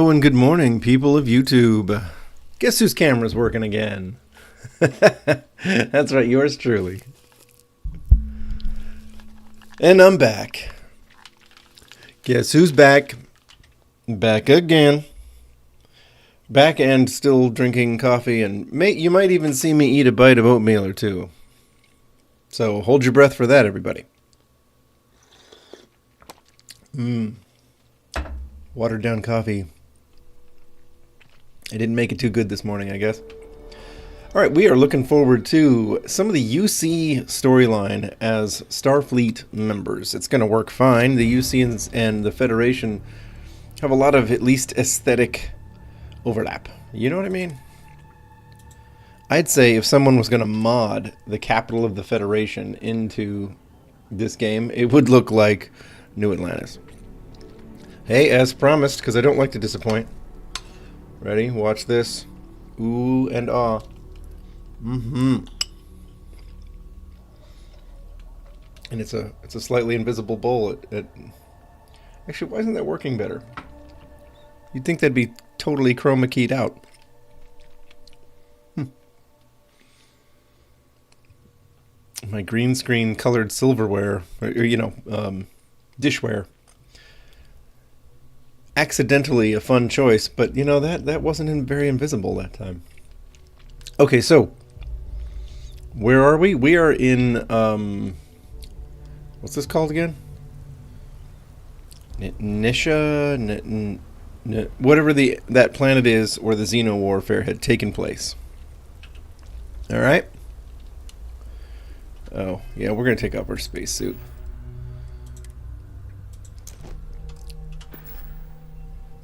Oh, and good morning, people of YouTube. Guess whose camera's working again? That's right, yours truly. And I'm back. Guess who's back? Back again. Back and still drinking coffee, and you might even see me eat a bite of oatmeal or two. So hold your breath for that, everybody. Watered down coffee. I didn't make it too good this morning, I guess. Alright, we are looking forward to some of the UC storyline as Starfleet members. It's going to work fine. The UC and the Federation have a lot of at least aesthetic overlap. You know what I mean? I'd say if someone was going to mod the capital of the Federation into this game, it would look like New Atlantis. Hey, as promised, because I don't like to disappoint. Ready? Watch this. Ooh and ah. And it's a slightly invisible bowl. Actually, why isn't that working better? You'd think that'd be totally chroma keyed out. My green screen colored silverware, or dishware. Accidentally a fun choice, but you know that wasn't very invisible that time. Okay, so where are we? We are in what's this called again? Nisha, whatever that planet is where the Xeno warfare had taken place. All right. Oh yeah, we're gonna take off our spacesuit.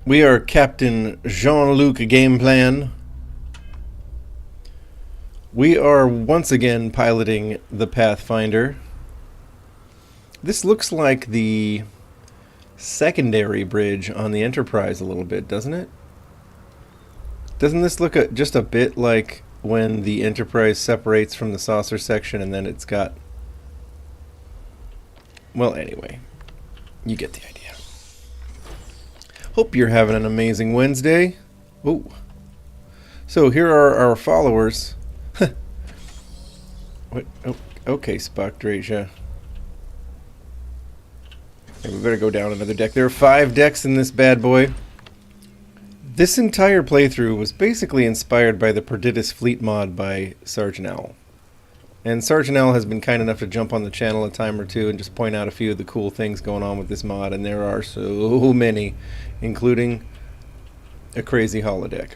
We are Captain Jean-Luc Gameplan. We are once again piloting the Pathfinder. This looks like the secondary bridge on the Enterprise a little bit, doesn't it? Doesn't this look just a bit like when the Enterprise separates from the saucer section and then it's got... Well, anyway, you get the idea. Hope you're having an amazing Wednesday. Oh. So here are our followers. What? Oh, okay, Spock Drasia. Okay, we better go down another deck. There are 5 decks in this bad boy. This entire playthrough was basically inspired by the Perditus Fleet Mod by Sergeant Owl. And Sergeant Owl has been kind enough to jump on the channel a time or two and just point out a few of the cool things going on with this mod, and there are so many, including a crazy holodeck.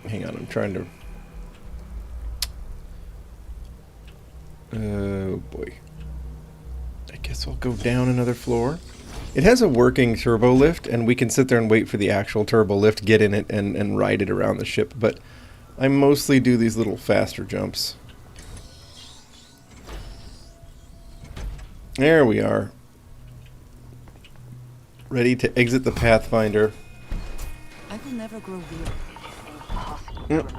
Hang on, I'm trying to... Oh boy. I guess I'll go down another floor. It has a working turbo lift, and we can sit there and wait for the actual turbo lift, get in it, and ride it around the ship, but I mostly do these little faster jumps. There we are. Ready to exit the Pathfinder. I will never grow weary. Yep.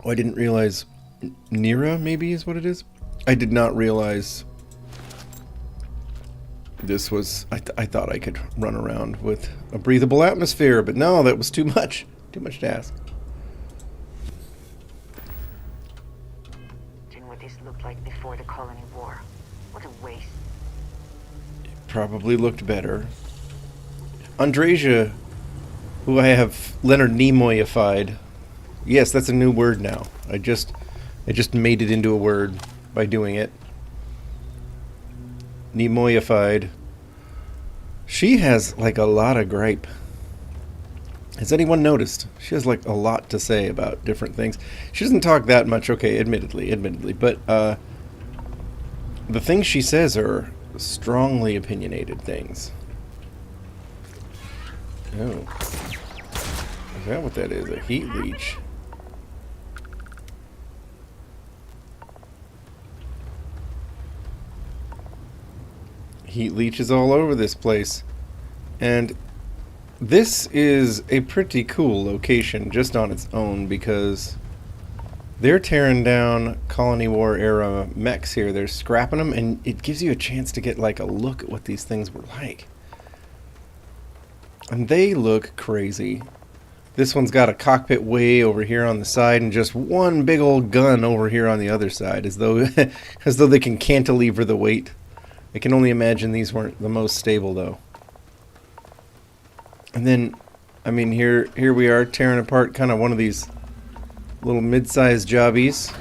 Oh, I didn't realize Nira maybe is what it is. I did not realize this was... I thought I could run around with a breathable atmosphere, but no, that was too much. Too much to ask. What this looked like before the colony war. What a waste. It probably looked better. Andrasia, who I have Leonard Nimoyified. Yes, that's a new word now. I just made it into a word by doing it. Nimoyified. She has like a lot of gripe. Has anyone noticed? She has like a lot to say about different things. She doesn't talk that much, okay, admittedly, but the things she says are strongly opinionated things. Oh. Is that what that is? A heat leech. Heat leeches all over this place. And this is a pretty cool location just on its own because they're tearing down Colony War era mechs here. They're scrapping them, and it gives you a chance to get like a look at what these things were like. And they look crazy. This one's got a cockpit way over here on the side and just one big old gun over here on the other side, as though as though they can cantilever the weight. I can only imagine these weren't the most stable though. And then, I mean, here we are tearing apart kind of one of these little mid-sized jobbies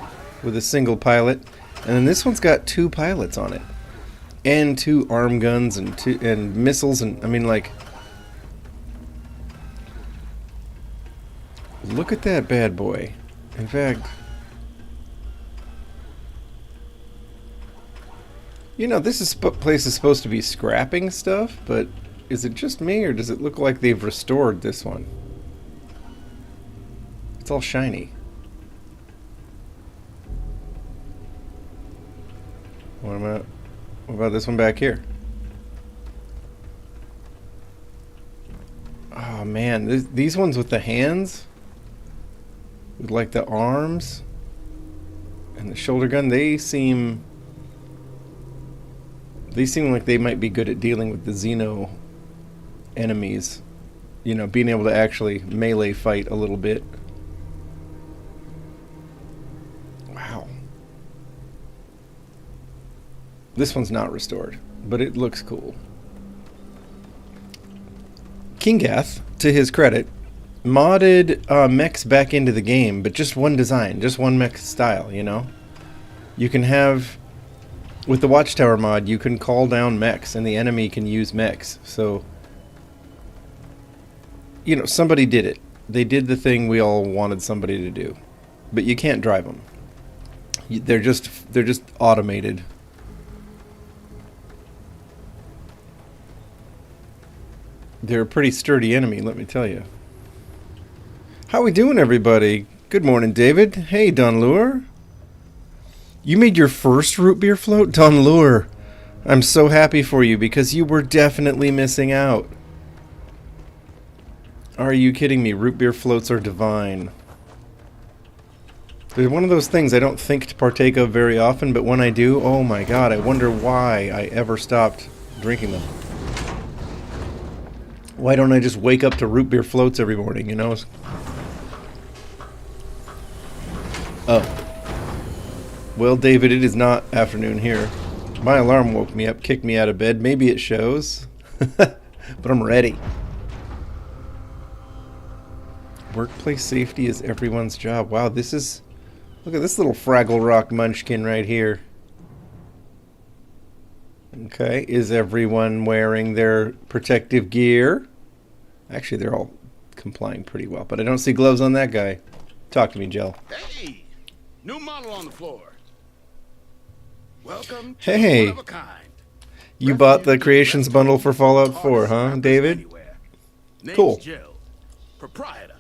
with a single pilot, and then this one's got 2 pilots on it, and 2 arm guns and missiles, and I mean, like, look at that bad boy. In fact, you know, this place is supposed to be scrapping stuff, but is it just me, or does it look like they've restored this one? It's all shiny. What about this one back here? Oh man, these ones with the hands, with like the arms and the shoulder gun, they seem like they might be good at dealing with the Xeno enemies. You know, being able to actually melee fight a little bit. Wow. This one's not restored, but it looks cool. Kingath, to his credit, modded mechs back into the game, but just one design, just one mech style, you know? You can have, with the Watchtower mod, you can call down mechs, and the enemy can use mechs, so, you know, somebody did it. They did the thing we all wanted somebody to do, but you can't drive them. They're just automated. They're a pretty sturdy enemy, let me tell you. How we doing, everybody? Good morning, David. Hey, Don Lure. You made your first root beer float? Don Lure, I'm so happy for you because you were definitely missing out. Are you kidding me? Root beer floats are divine. They're one of those things I don't think to partake of very often, but when I do, oh my god, I wonder why I ever stopped drinking them. Why don't I just wake up to root beer floats every morning, you know? Oh. Well, David, it is not afternoon here. My alarm woke me up, kicked me out of bed. Maybe it shows. But I'm ready. Workplace safety is everyone's job. Wow, this is... Look at this little Fraggle Rock munchkin right here. Okay, is everyone wearing their protective gear? Actually, they're all complying pretty well, but I don't see gloves on that guy. Talk to me, Jill. Hey, new model on the floor. Welcome to Hey, one of a kind. you bought the Creations bundle for Fallout 4, huh, David? Name's Cool. Jill, proprietor.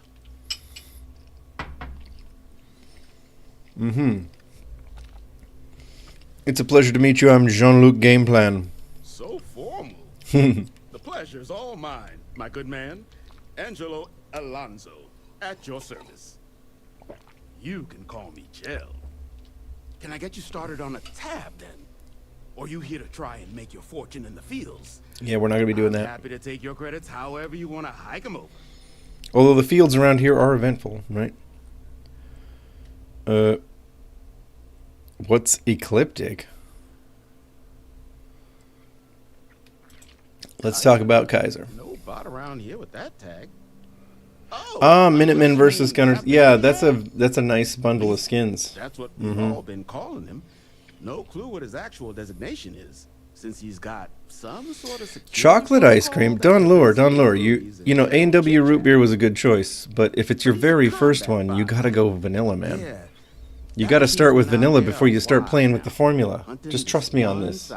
Mm-hmm. It's a pleasure to meet you. I'm Jean-Luc Gameplan. So formal. The pleasure's all mine, my good man. Angelo Alonso, at your service. You can call me Jill. Can I get you started on a tab, then? Or you here to try and make your fortune in the fields? Yeah, we're not going to be doing I'm that. happy to take your credits however you want to hike them over. Although the fields around here are eventful, right? What's ecliptic? Let's talk about Kaiser. No bot around here with that tag. Minutemen versus Gunners. Yeah, that's a nice bundle of skins. That's what we've all been calling him. No clue what his actual designation is, since he's got some sort of security Chocolate ice cream. Don Lure. You You know, A&W root beer was a good choice, but if it's your very first one, you gotta go vanilla, man. Yeah. You gotta start with vanilla before you start playing with the formula. Just trust me on this.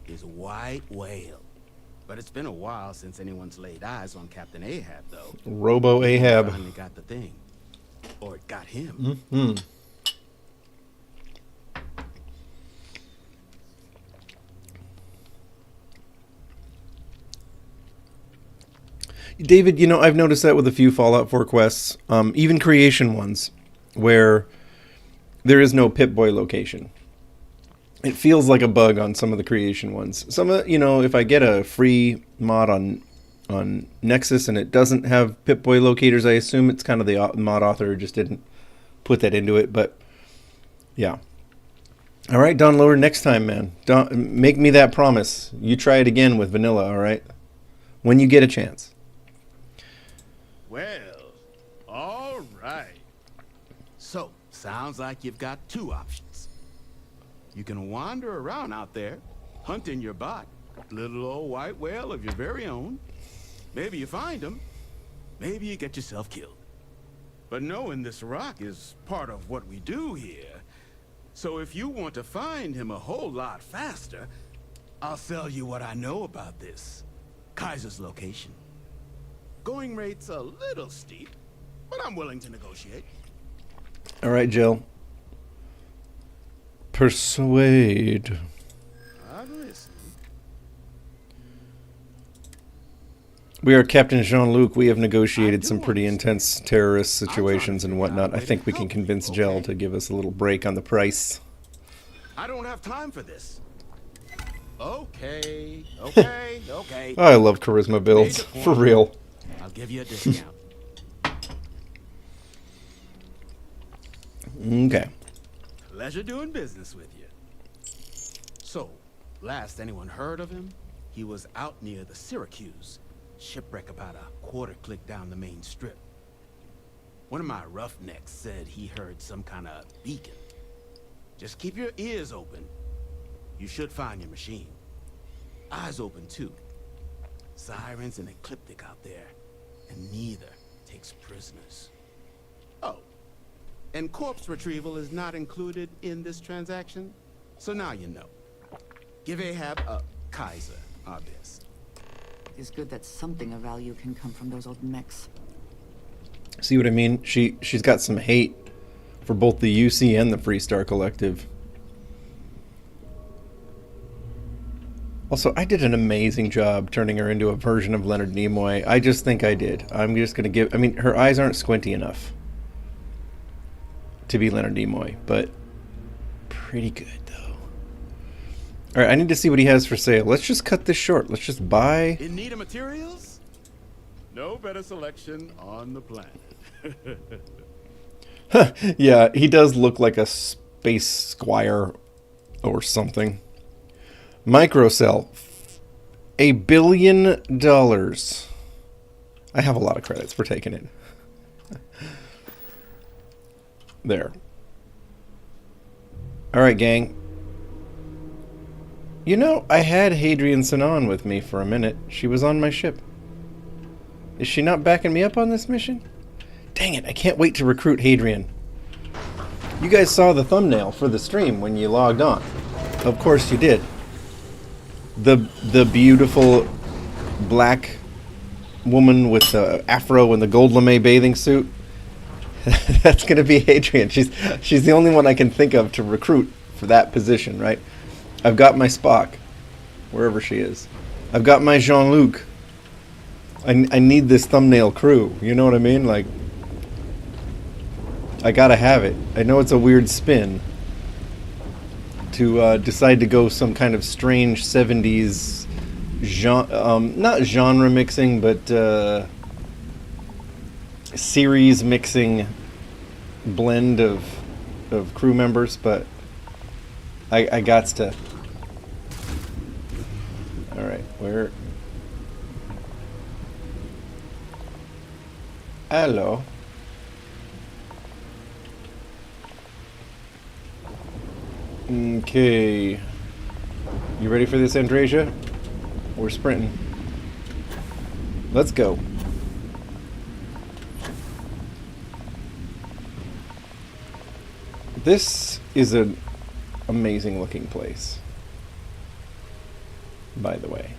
Is white whale. But it's been a while since anyone's laid eyes on Captain Ahab, though. Robo Ahab. Finally got the thing. Or it got him. Mm-hmm. David, you know, I've noticed that with a few Fallout 4 quests, even creation ones, where there is no Pip-Boy location. It feels like a bug on some of the creation ones. Some of, you know, if I get a free mod on Nexus, and it doesn't have Pip-Boy locators. I assume it's kind of the mod author just didn't put that into it, but yeah. All right, Don Lower, next time, man. Make me that promise. You try it again with vanilla, all right? When you get a chance. Well, all right. So, sounds like you've got two options. You can wander around out there, hunting your bot, little old white whale of your very own. Maybe you find him. Maybe you get yourself killed. But knowing this rock is part of what we do here. So if you want to find him a whole lot faster, I'll sell you what I know about this. Kaiser's location. Going rate's a little steep, but I'm willing to negotiate. All right, Jill. Persuade. I'm listening. We are Captain Jean-Luc. We have negotiated some pretty intense terrorist situations and whatnot. I think we can convince Jill to give us a little break on the price. I don't have time for this. Okay. I love charisma builds, for real. I'll give you a discount. Okay. Pleasure doing business with you. So, last anyone heard of him, he was out near the Syracuse. Shipwreck about a quarter click down the main strip. One of my roughnecks said he heard some kind of beacon. Just keep your ears open. You should find your machine. Eyes open too. Sirens and ecliptic out there, and neither takes prisoners. Oh, and corpse retrieval is not included in this transaction, so now you know. Give Ahab a Kaiser our best. It's good that something of value can come from those old mechs. See what I mean? She's got some hate for both the UC and the Freestar Collective. Also, I did an amazing job turning her into a version of Leonard Nimoy. I just think I did. I'm just going to give... I mean, her eyes aren't squinty enough to be Leonard Nimoy, but pretty good, though. All right, I need to see what he has for sale. Let's just cut this short. Let's just buy... In need of materials? No better selection on the planet. Yeah, he does look like a space squire or something. Microcell. $1 billion. I have a lot of credits for taking it. There. Alright, gang. You know, I had Hadrian Sinon with me for a minute. She was on my ship. Is she not backing me up on this mission? Dang it, I can't wait to recruit Hadrian. You guys saw the thumbnail for the stream when you logged on. Of course you did. The beautiful black woman with the afro and the gold lame bathing suit. That's gonna be Hadrian. She's the only one I can think of to recruit for that position, right? I've got my Spock, wherever she is. I've got my Jean-Luc. I need this thumbnail crew. You know what I mean? Like, I gotta have it. I know it's a weird spin to decide to go some kind of strange 70s not genre mixing, but series mixing blend of crew members, but I gots to. All right, where? Hello. Okay. You ready for this, Andresia? We're sprinting. Let's go. This is an amazing looking place, by the way.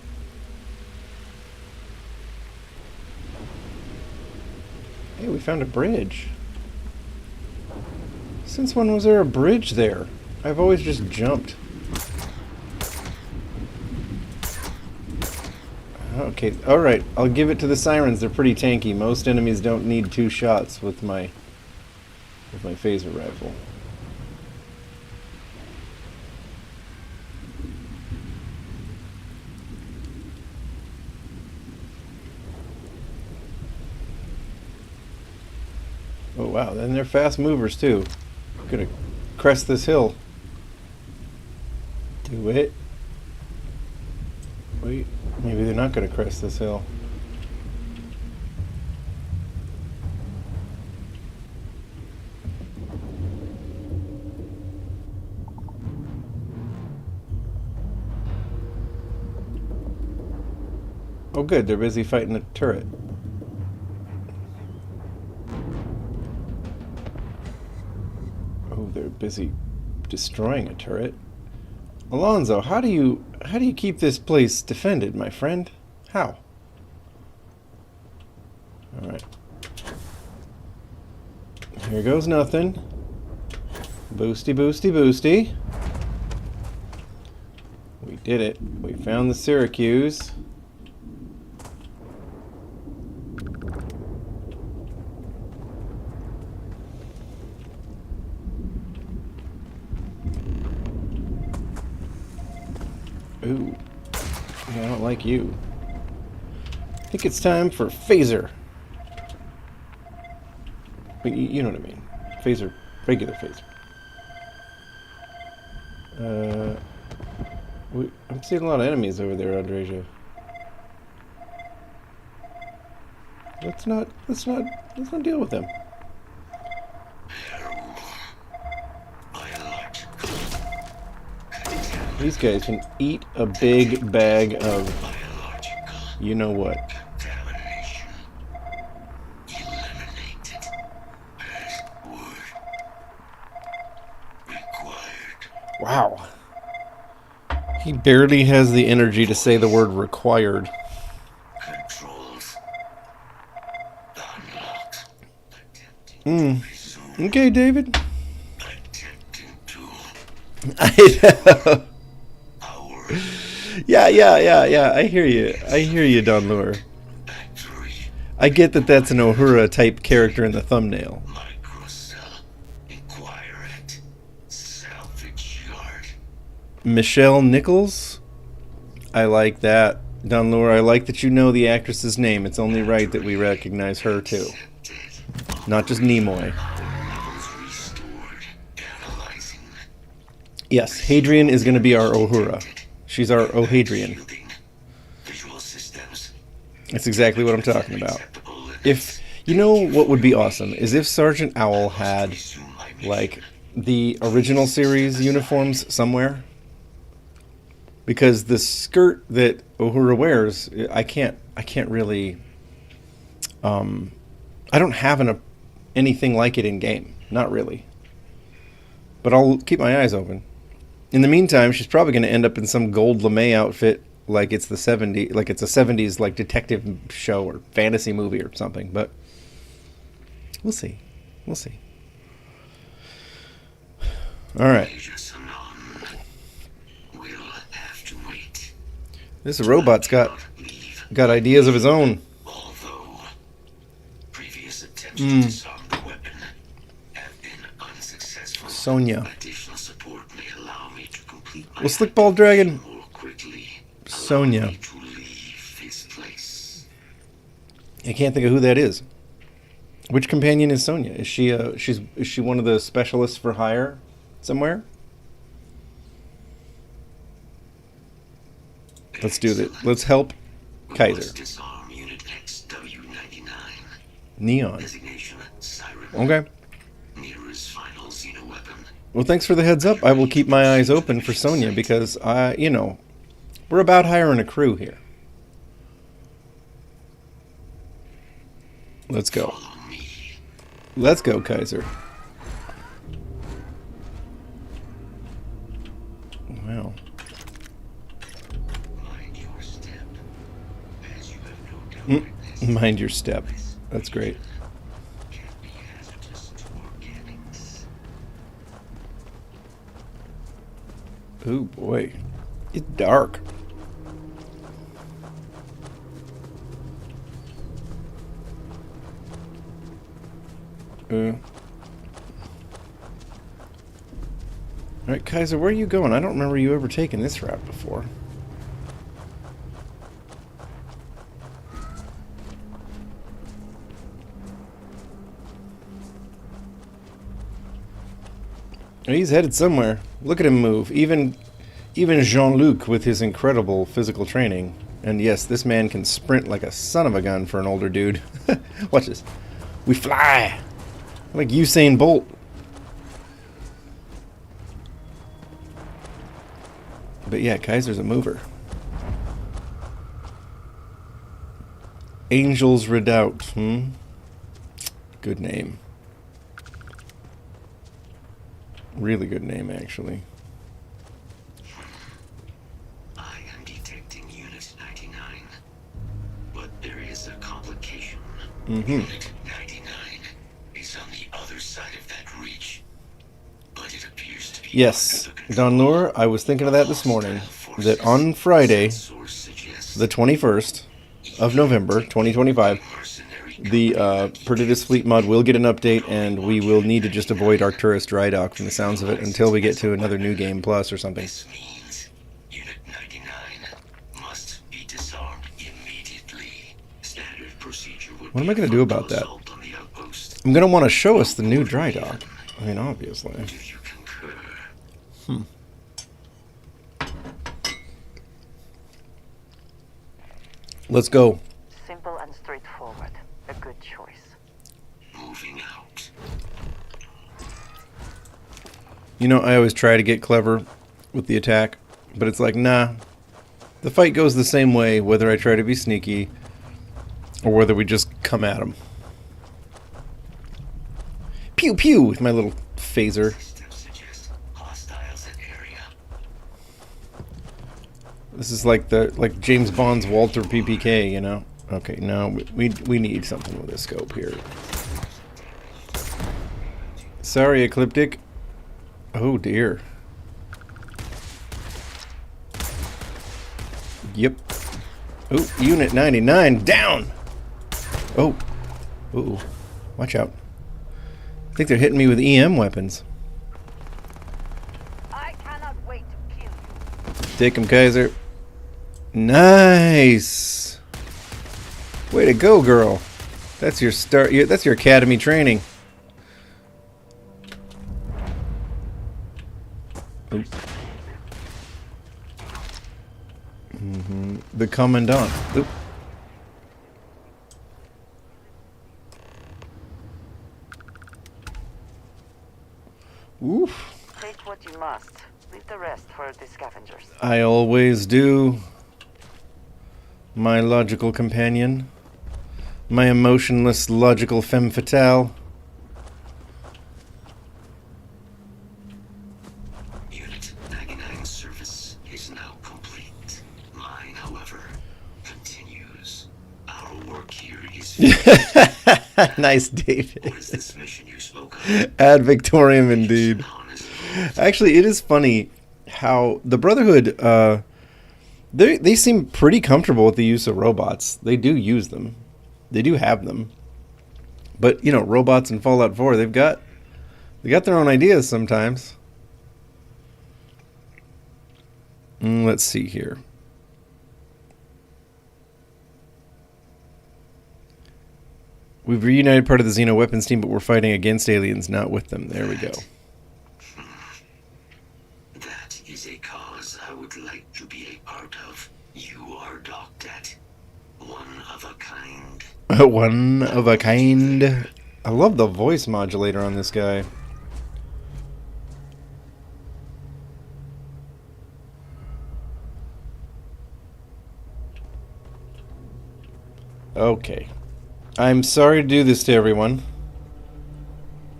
Hey, we found a bridge. Since when was there a bridge there? I've always just jumped. Okay, alright. I'll give it to the sirens. They're pretty tanky. Most enemies don't need 2 shots with my phaser rifle. Oh wow, then they're fast movers too. Gonna crest this hill. Do it. Wait, maybe they're not gonna crest this hill. Oh good, they're busy fighting a turret. Oh, they're busy destroying a turret. Alonzo, how do you keep this place defended, my friend? How? Alright. Here goes nothing. Boosty, boosty, boosty. We did it. We found the Syracuse. Ooh. Yeah, I don't like you. I think it's time for phaser. You know what I mean. Phaser. Regular phaser. I'm seeing a lot of enemies over there, Andreja. Let's not deal with them. These guys can eat a big bag of you know what. Wow. He barely has the energy to say the word required. Okay, David. I know. Yeah. I hear you, Don Lure. I get that that's an Uhura type character in the thumbnail. Michelle Nichols? I like that. Don Lure, I like that you know the actress's name. It's only right that we recognize her too. Not just Nimoy. Yes, Hadrian is going to be our Uhura. She's our O'Hadrian. That's exactly what I'm talking about. If you know what would be awesome is if Sergeant Owl had like the original series uniforms somewhere. Because the skirt that Uhura wears, I can't really I don't have anything like it in game. Not really. But I'll keep my eyes open. In the meantime, she's probably going to end up in some gold lame outfit like it's a 70s like detective show or fantasy movie or something, but we'll see. We'll see. All right. This robot's got ideas of his own. Sonya. Well, Slickball Dragon. Sonya. I can't think of who that is. Which companion is Sonya? Is she is she one of the specialists for hire somewhere? Let's do that. Let's help Kaiser. Neon. Okay. Well, thanks for the heads up. I will keep my eyes open for Sonya because we're about hiring a crew here. Let's go. Let's go, Kaiser. Wow. Mind your step. That's great. Oh boy. It's dark. Alright, Kaiser, where are you going? I don't remember you ever taking this route before. He's headed somewhere. Look at him move. Even Jean-Luc with his incredible physical training. And yes, this man can sprint like a son of a gun for an older dude. Watch this. We fly! Like Usain Bolt. But yeah, Kaiser's a mover. Angel's Redoubt. Good name. Really good name, actually. I am detecting Unit 99, but there is a complication. Unit 99 is on the other side of that reach, but it appears to be Yes, Don Lure, I was thinking of that this morning. That on Friday, the 21st of November, 2025, the Perditus Fleet Mod will get an update, and we will need to just avoid Arcturus dry dock from the sounds of it until we get to another New Game Plus or something. This means Unit 99 must be disarmed immediately. Standard procedure would What am I going to do about that? I'm going to want to show us the new dry dock. I mean, obviously. Do you concur? Let's go. Simple and straightforward. A good choice. Moving out. You know, I always try to get clever with the attack, but it's like, nah. The fight goes the same way, whether I try to be sneaky or whether we just come at them. Pew pew with my little phaser. Systems suggest hostiles in area. This is like James Bond's Walter PPK, you know? Okay, no, we need something with a scope here. Sorry, Ecliptic. Oh dear. Yep. Oh, Unit 99 down. Oh. Ooh. Watch out. I think they're hitting me with EM weapons. I cannot wait to kill you. Take him, Kaiser. Nice. Way to go, girl. That's your start. That's your academy training. Oops. The Commandant. Oop. Oof. Take what you must. Leave the rest for the scavengers. I always do. My logical companion. My emotionless, logical femme fatale. Unit 99 service is now complete. Mine, however, continues. Our work here is finished. Nice, David. What is this mission you spoke of? Ad Victorium, indeed. Honest. Actually, it is funny how the Brotherhood, they seem pretty comfortable with the use of robots. They do use them. They do have them. But, you know, robots in Fallout 4, they got their own ideas sometimes. Let's see here. We've reunited part of the Xeno weapons team, but we're fighting against aliens, not with them. There we go. That is a cause I would like to be a part of. You are docked at one of a kind. One of a kind. I love the voice modulator on this guy. Okay. I'm sorry to do this to everyone.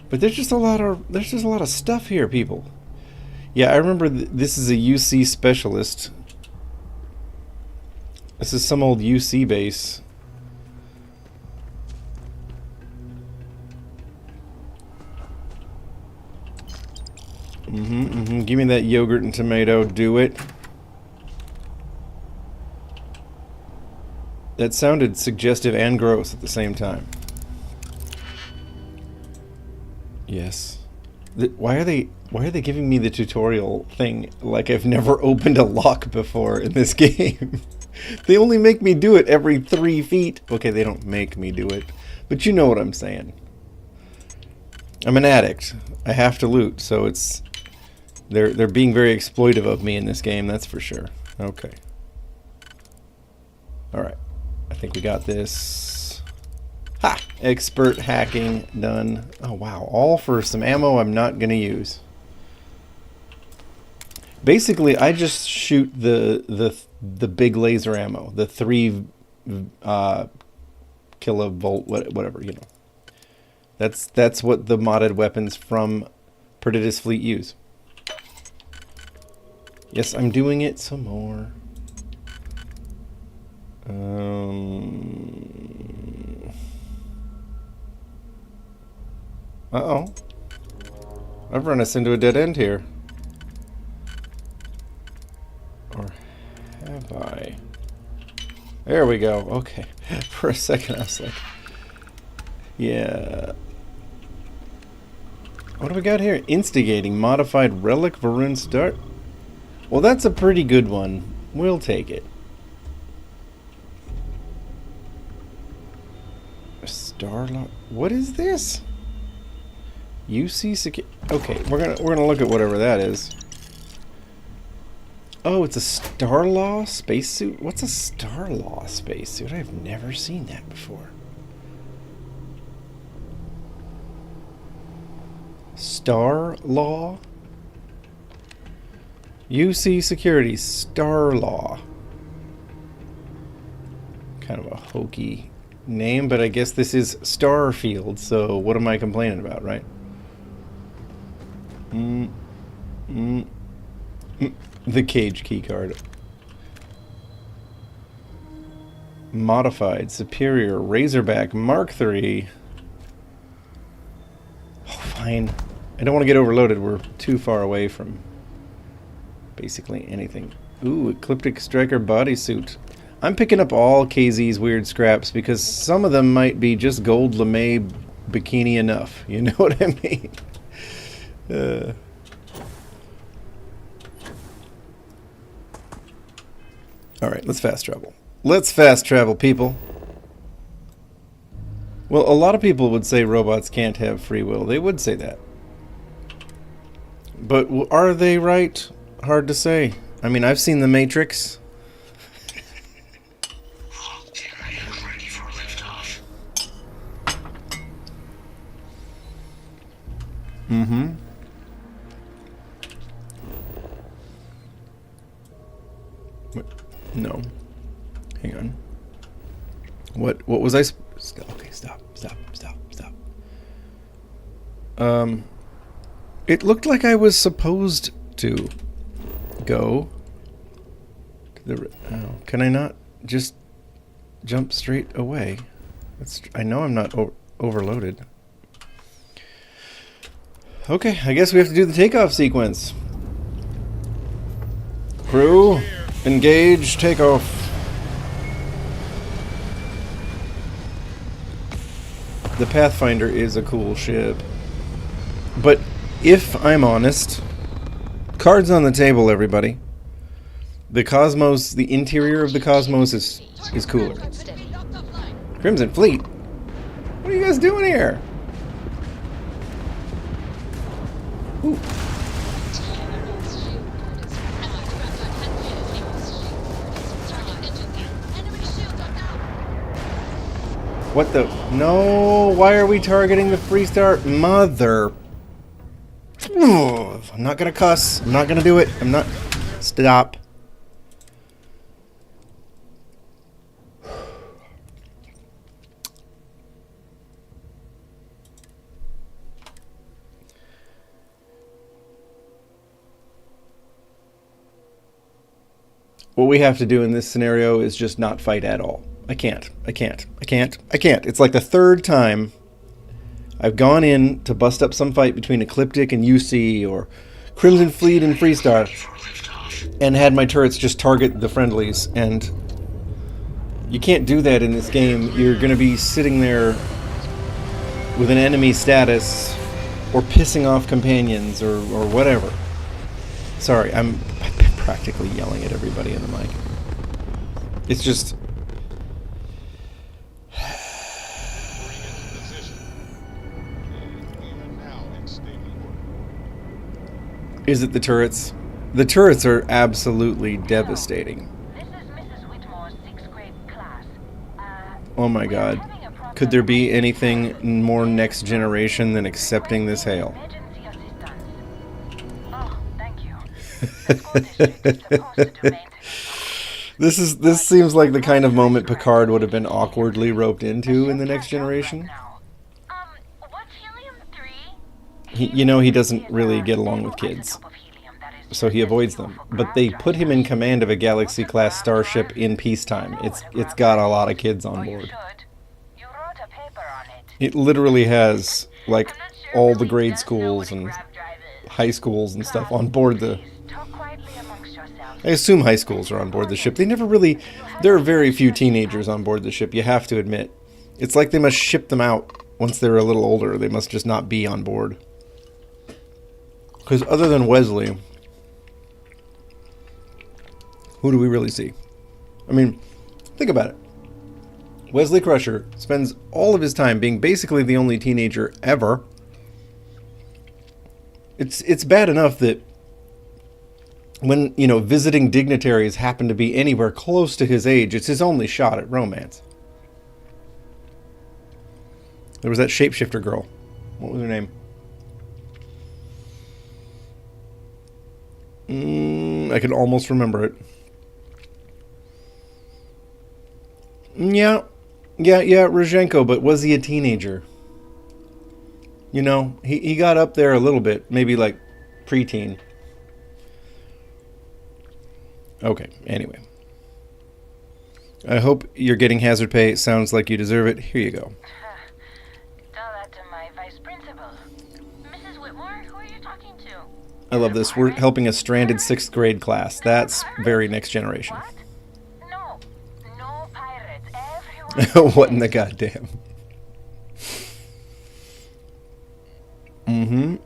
But there's just a lot of stuff here, people. Yeah, I remember this is a UC specialist. This is some old UC base. Give me that yogurt and tomato. Do it. That sounded suggestive and gross at the same time. Yes. Why are they giving me the tutorial thing like I've never opened a lock before in this game? They only make me do it every 3 feet. Okay, they don't make me do it, but you know what I'm saying. I'm an addict. I have to loot, so it's They're being very exploitive of me in this game, that's for sure. Okay. Alright. I think we got this. Ha! Expert hacking done. Oh wow, all for some ammo I'm not gonna use. Basically, I just shoot the big laser ammo, the 3 kilovolt, whatever, you know. That's what the modded weapons from Perditus Fleet use. Yes, I'm doing it some more. Uh-oh. I've run us into a dead end here. Or have I? There we go. Okay. For a second I was like, yeah. What do we got here? Instigating modified relic Varun start. Well, that's a pretty good one. We'll take it. Starlock. What is this? UC security. Okay, we're gonna look at whatever that is. Oh, it's a Starlaw spacesuit? What's a Starlaw spacesuit? I've never seen that before. Starlaw? UC Security, Starlaw. Kind of a hokey name, but I guess this is Starfield, so what am I complaining about, right? The cage keycard. Modified, superior, Razorback, Mark III. Oh, fine. I don't want to get overloaded. We're too far away from basically anything. Ooh, Ecliptic Striker bodysuit. I'm picking up all KZ's weird scraps because some of them might be just gold lame bikini enough. You know what I mean? Alright, let's fast travel. Let's fast travel, people. Well, a lot of people would say robots can't have free will. They would say that. But are they right? Hard to say. I mean, I've seen The Matrix. Ready for liftoff. Mm-hmm. No. Hang on. What was I... Okay, stop. It looked like I was supposed to go to the... Oh, can I not just jump straight away? I know I'm not overloaded. Okay, I guess we have to do the takeoff sequence. Crew, engage, takeoff. The Pathfinder is a cool ship. But if I'm honest, cards on the table, everybody. The Cosmos, the interior of the Cosmos is cooler. Crimson Fleet? What are you guys doing here? Ooh. What the? No, why are we targeting the Freestar? Mother. Ugh, I'm not gonna cuss. I'm not gonna do it. I'm not. Stop. What we have to do in this scenario is just not fight at all. I can't. It's like the third time I've gone in to bust up some fight between Ecliptic and UC or Crimson Fleet and Freestar and had my turrets just target the friendlies, and you can't do that in this game. You're going to be sitting there with an enemy status or pissing off companions or whatever. Sorry, I'm practically yelling at everybody in the mic. It's just... Is it the turrets? The turrets are absolutely devastating. This is Mrs. Whitmore's 6th grade class. Oh my god. Could there be anything more next generation than accepting this hail? Emergency assistance. Oh, thank you. The school district is supposed to do maintenance. This seems like the kind of moment Picard would have been awkwardly roped into in the next generation. Now, what's helium-3? He doesn't really get along with kids, so he avoids them. But they put him in command of a Galaxy-class starship in peacetime. It's got a lot of kids on board. You wrote a paper on it. It literally has, like, all the grade schools and high schools and stuff on board the... Talk quietly amongst yourselves. I assume high schools are on board the ship. They never really... There are very few teenagers on board the ship, you have to admit. It's like they must ship them out once they're a little older. They must just not be on board. Because other than Wesley, who do we really see? I mean, think about it. Wesley Crusher spends all of his time being basically the only teenager ever. It's bad enough that when, visiting dignitaries happen to be anywhere close to his age, it's his only shot at romance. There was that shapeshifter girl. What was her name? I can almost remember it. Yeah, Rozhenko, but was he a teenager? He got up there a little bit, maybe like preteen. Okay, anyway. I hope you're getting hazard pay. Sounds like you deserve it. Here you go. Tell that to my vice principal. Mrs. Whitmore, who are you talking to? I love this. We're helping a stranded 6th grade class. That's very next generation. What? No pirates. Everyone. What in the goddamn? Mm-hmm.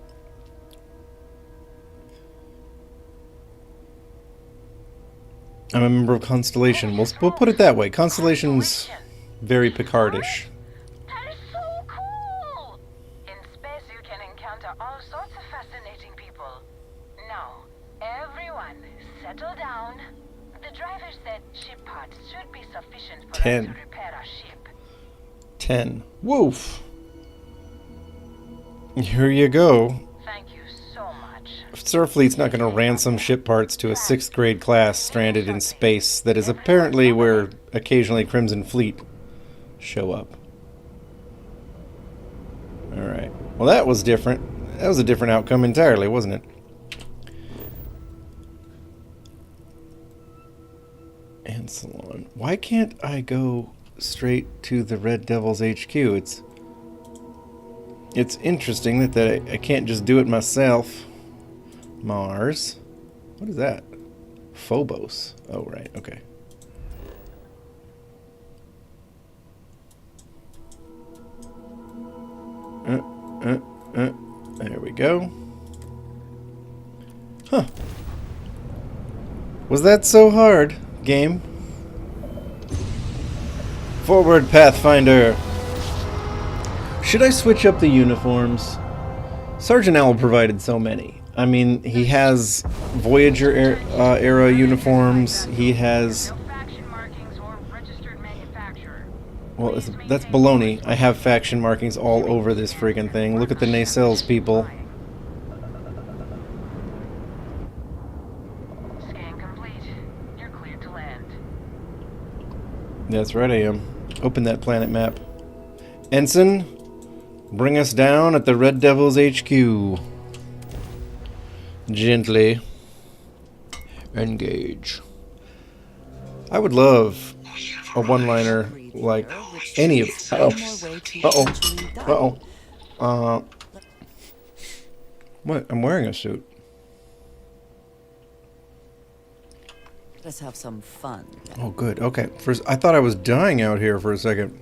I'm a member of Constellation. We'll put it that way. Constellation's very Picardish. That is so cool! In space you can encounter all sorts of fascinating people. Now, everyone, settle down. The driver said ship parts should be sufficient for us 10. to repair our ship. 10. Woof. Here you go. Thank you so much. Starfleet's not going to ransom ship parts to a 6th grade class stranded in space that is apparently where occasionally Crimson Fleet show up. Alright. Well, that was different. That was a different outcome entirely, wasn't it? And Salon. Why can't I go straight to the Red Devil's HQ? It's interesting that I can't just do it myself. Mars. What is that? Phobos. Oh, right. Okay. There we go. Huh. Was that so hard, game? Forward, Pathfinder. Should I switch up the uniforms? Sergeant Owl provided so many. I mean, he has Voyager era uniforms. He has... No faction markings or registered manufacturer. Well, that's baloney. I have faction markings all over this friggin' thing. Look at the nacelles, people. Scan complete. You're cleared to land. That's right, I am. Open that planet map. Ensign, bring us down at the Red Devil's HQ. Gently. Engage. I would love a one-liner like any of... What? I'm wearing a suit. Let's have some fun. Oh, good. Okay. First, I thought I was dying out here for a second.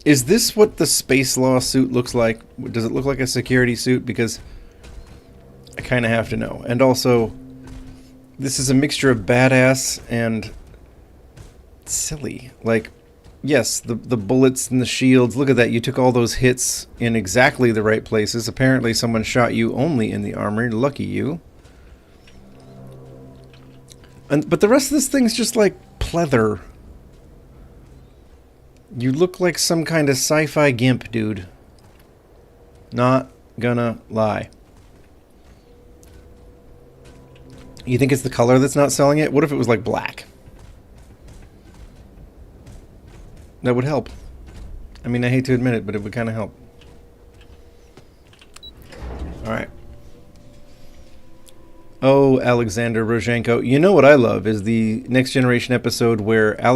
Is this what the space law suit looks like? Does it look like a security suit? Because I kind of have to know. And also, this is a mixture of badass and silly. Like, yes, the bullets and the shields. Look at that. You took all those hits in exactly the right places. Apparently someone shot you only in the armor. Lucky you. But the rest of this thing's just like pleather. You look like some kind of sci-fi gimp, dude. Not gonna lie. You think it's the color that's not selling it? What if it was like black? That would help. I mean, I hate to admit it, but it would kind of help. Alright. Oh, Alexander Rozhenko. You know what I love is the Next Generation episode where I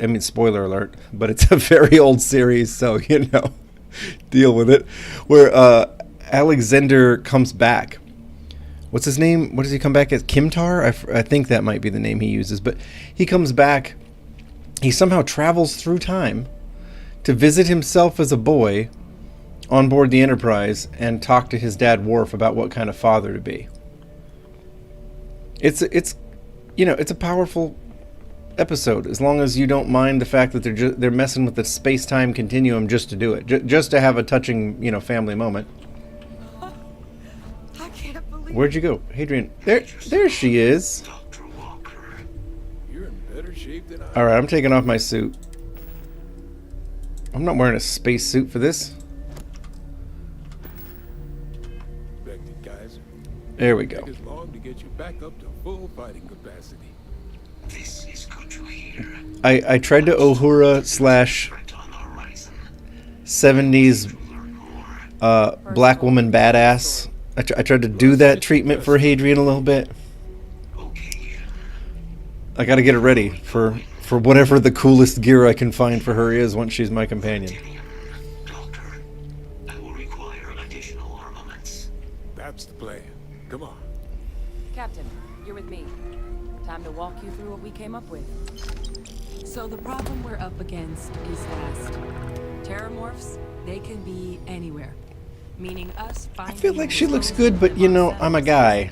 mean, spoiler alert, but it's a very old series, so, you know, deal with it. Where Alexander comes back. What's his name? What does he come back as? Kimtar? I think that might be the name he uses. But he comes back. He somehow travels through time to visit himself as a boy on board the Enterprise and talk to his dad Worf about what kind of father to be. It's you know, it's a powerful episode as long as you don't mind the fact that they're messing with the space-time continuum just to do it, just to have a touching, you know, family moment. I can't believe. Where'd you go, Hadrian? There she is. Dr. Walker. You're in better shape than I. All right, I'm taking off my suit. I'm not wearing a space suit for this. Expected, guys. There we go. Take as long to get you back up to full fighting capacity. This is good to hear. I tried to Uhura / Threat on the horizon. 70s Learn more. black woman badass. I tried to do that treatment for Hadrian a little bit. Okay. I gotta get her ready for whatever the coolest gear I can find for her is once she's my companion. Doctor, I will require additional armaments. That's the plan. Come on. Captain, you're with me. Time to walk you through what we came up with. So the problem we're up against is vast. Terramorphs, they can be anywhere. Meaning us finding... I feel like she looks good, but you know, I'm a guy.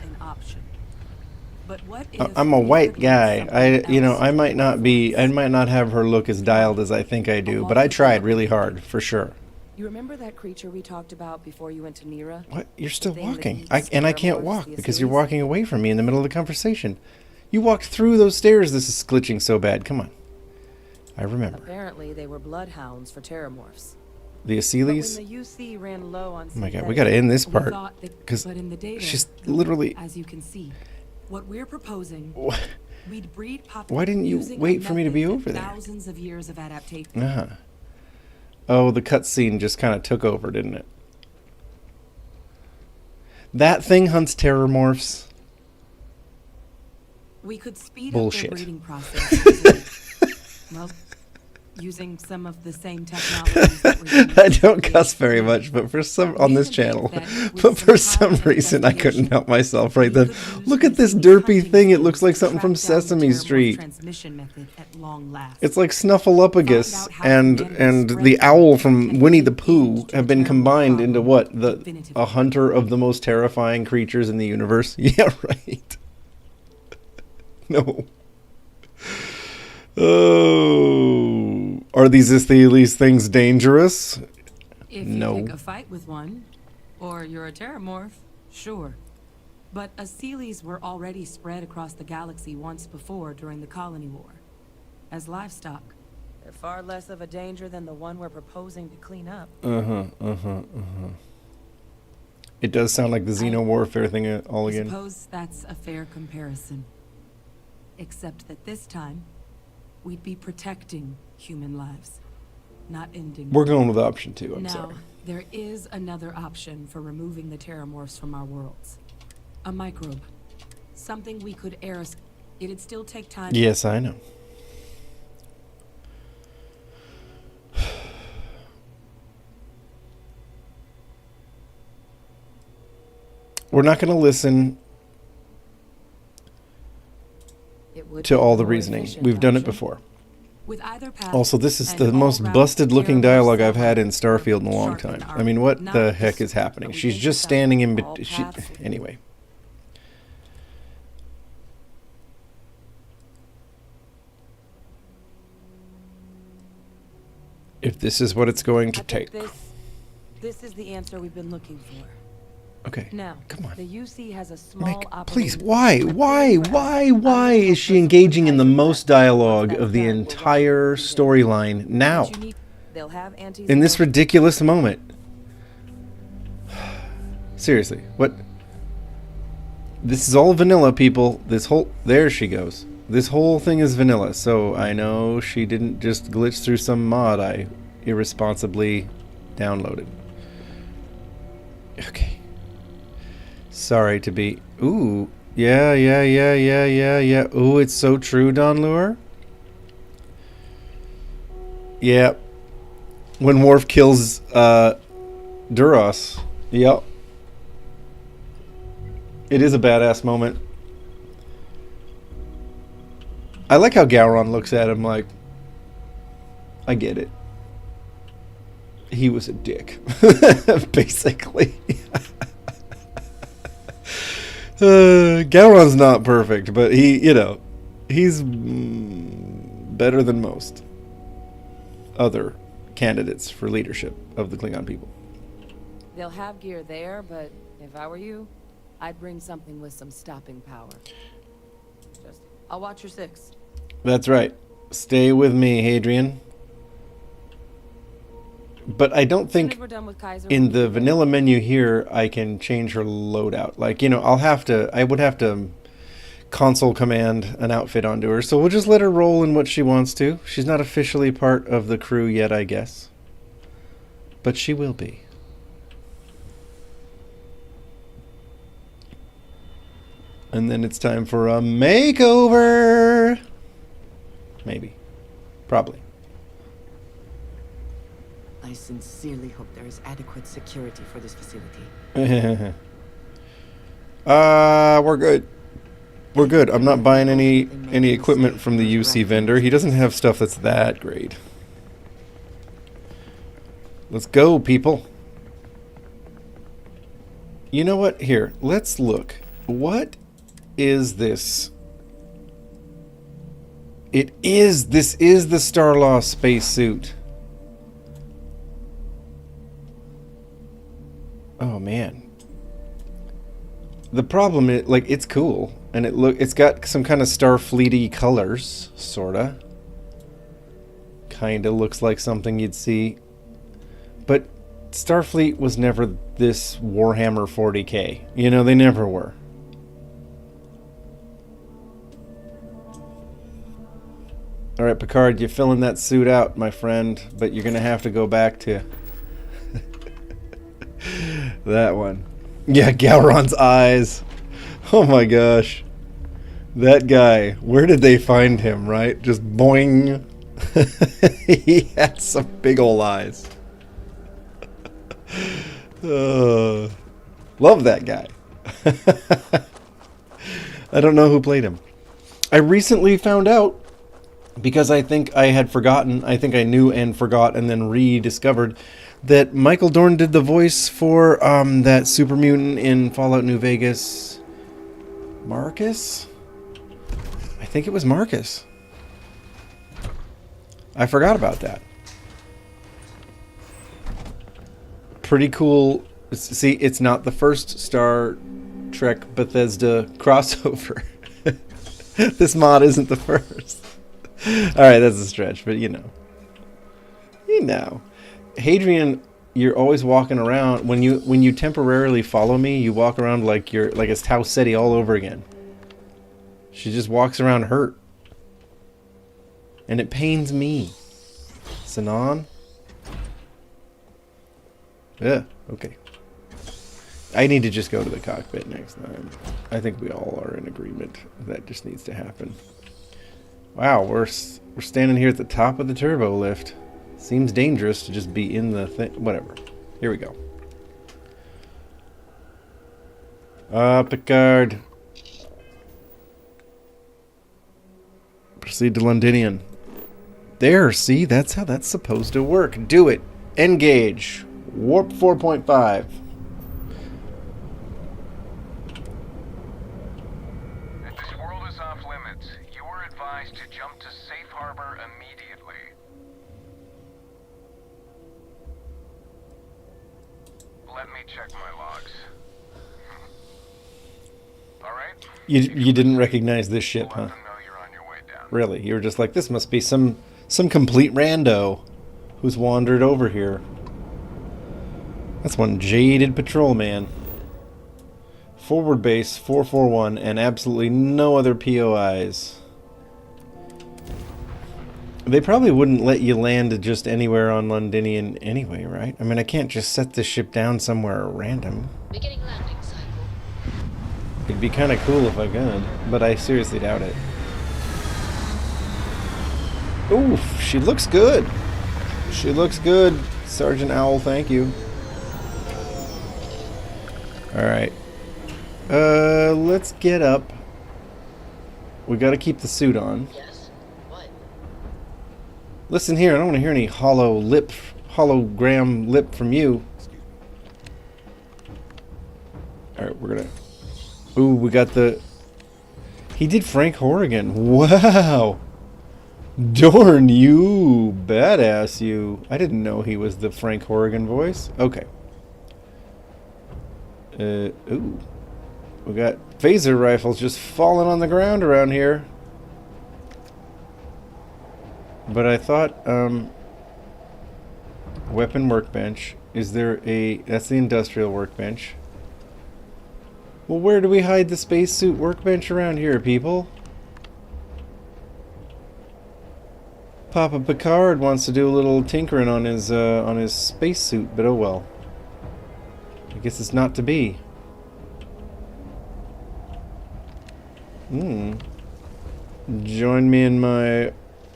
But what if I'm a we white could guy. learn something else? I might not have her look as dialed as I think I do, but I tried really hard, for sure. You remember that creature we talked about before you went to Nira? What? You're still Thing that walking. eats I can't terramorphs, walk the because you're Achilles? walking away from me in the middle of the conversation. You walked through those stairs. This is glitching so bad. Come on. I remember. Apparently, they were bloodhounds for terramorphs. The But Achilles? when the UC ran low on Oh my god, we synthetic, gotta end this we part. thought that- Because but in the data, she's the- literally... as you can see, what we're proposing, we'd breed Why didn't you using a wait for me to be method over that there? Thousands of years of adaptation. Uh-huh. Oh, the cutscene just kind of took over, didn't it? That thing hunts terramorphs. We could speed Bullshit. up their breeding process. Well, using some of the same technologies that we're using I to don't create cuss very much, but for some on We this can channel, think that with but for some some time reason I couldn't investigation, help myself right we then. could use Look at this UC derpy hunting thing. It skills looks like to something from track down the Sesame terramorph Street. transmission method at long last. It's like Snuffleupagus Find out how and humanity spread the them owl from and Winnie the put an Pooh end to have the been terramorph combined into problem what? A definitively. hunter of the most terrifying creatures in the universe? Yeah, right. No. Oh, are these Achilles things dangerous? If No. you pick a fight with one, or you're a terramorph, sure. But Achilles were already spread across the galaxy once before during the Colony War. As livestock. They're far less of a danger than the one we're proposing to clean up. It does sound like the xeno-warfare thing all I again. suppose that's a fair comparison. Except that this time, we'd be protecting human lives, not ending We're them. going with option 2, I'm Now, sorry. there is another option for removing the terramorphs from our worlds. A microbe. Something we could it'd still take time. Yes, I know. We're not going to listen It would to be all the more reasoning. efficient We've done it option. before. With either path, Also, this is and the all most routes busted looking terramorphs dialogue I've that had in would Starfield in a long sharpen time. our- I mean, what not the just heck is but happening? we She's think just that standing in all between. paths would- Anyway. If this is what it's going to I think take. this is the answer we've been looking for. Okay. Now, Come on. the UC has a small Meg, operation. please, why is she engaging in the most dialogue of the entire storyline now? They'll have In this ridiculous moment? Seriously, what? This is all vanilla, people. There she goes. This whole thing is vanilla, so I know she didn't just glitch through some mod I irresponsibly downloaded. Okay. Sorry to be... Ooh. Yeah. Ooh, it's so true, Don Lure. Yeah. When Worf kills, Duras. Yep. It is a badass moment. I like how Gowron looks at him like, I get it. He was a dick. Basically. Gowron's not perfect, but he's better than most other candidates for leadership of the Klingon people. They'll have gear there, but if I were you, I'd bring something with some stopping power. I'll watch your 6. That's right. Stay with me, Hadrian. But I don't think in the vanilla menu here I can change her loadout. Like, I would have to console command an outfit onto her. So we'll just let her roll in what she wants to. She's not officially part of the crew yet, I guess. But she will be. And then it's time for a makeover. Maybe. Probably. I sincerely hope there is adequate security for this facility. We're good. We're good. I'm not buying any equipment from the UC vendor. He doesn't have stuff that's that great. Let's go, people. You know what? Here, let's look. What is this? This is the Starlost spacesuit. Oh man. The problem is, like, it's cool, and it's got some kind of Starfleety colors, sorta. Kinda looks like something you'd see. But Starfleet was never this Warhammer 40K. They never were. Alright, Picard, you're filling that suit out, my friend, but you're gonna have to go back to that one. Yeah, Gowron's eyes. Oh my gosh. That guy, where did they find him, right? Just boing. He had some big ol' eyes. Love that guy. I don't know who played him. I recently found out, because I think I had forgotten, I think I knew and forgot and then rediscovered, that Michael Dorn did the voice for that super mutant in Fallout New Vegas. Marcus? I think it was Marcus. I forgot about that. Pretty cool. See, it's not the first Star Trek Bethesda crossover. This mod isn't the first. Alright, that's a stretch, but you know. Hadrian, you're always walking around. When you temporarily follow me, you walk around like it's Tau Ceti all over again. She just walks around hurt. And it pains me. Sinan? Yeah, okay. I need to just go to the cockpit next time. I think we all are in agreement. That just needs to happen. Wow, we're standing here at the top of the turbo lift. Seems dangerous to just be in the thing. Whatever. Here we go. Picard. Proceed to Londinian. There, see? That's how that's supposed to work. Do it. Engage. Warp 4.5. This world is off limits. You were advised to jump to safe harbor immediately. Let me check my logs. Alright? You didn't recognize this ship, Let huh? them know you're on your way down. Really? You were just like, this must be some complete rando who's wandered over here. That's one jaded patrolman. Forward base 441 and absolutely no other POIs. They probably wouldn't let you land just anywhere on Londinian anyway, right? I mean, I can't just set this ship down somewhere random. Beginning landing cycle. It'd be kind of cool if I could, but I seriously doubt it. Oof, she looks good. She looks good, Sergeant Owl, thank you. Alright. Let's get up. We gotta keep the suit on. Yes. What? Listen here, I don't want to hear any hologram lip from you. Alright, we're gonna... Ooh, we got the... He did Frank Horrigan. Wow! Darn you! Badass you. I didn't know he was the Frank Horrigan voice. Okay. Ooh. We got phaser rifles just falling on the ground around here. But I thought, weapon workbench. Is there a... That's the industrial workbench. Well, where do we hide the spacesuit workbench around here, people? Papa Picard wants to do a little tinkering on his spacesuit, but oh well. I guess it's not to be. Join me in my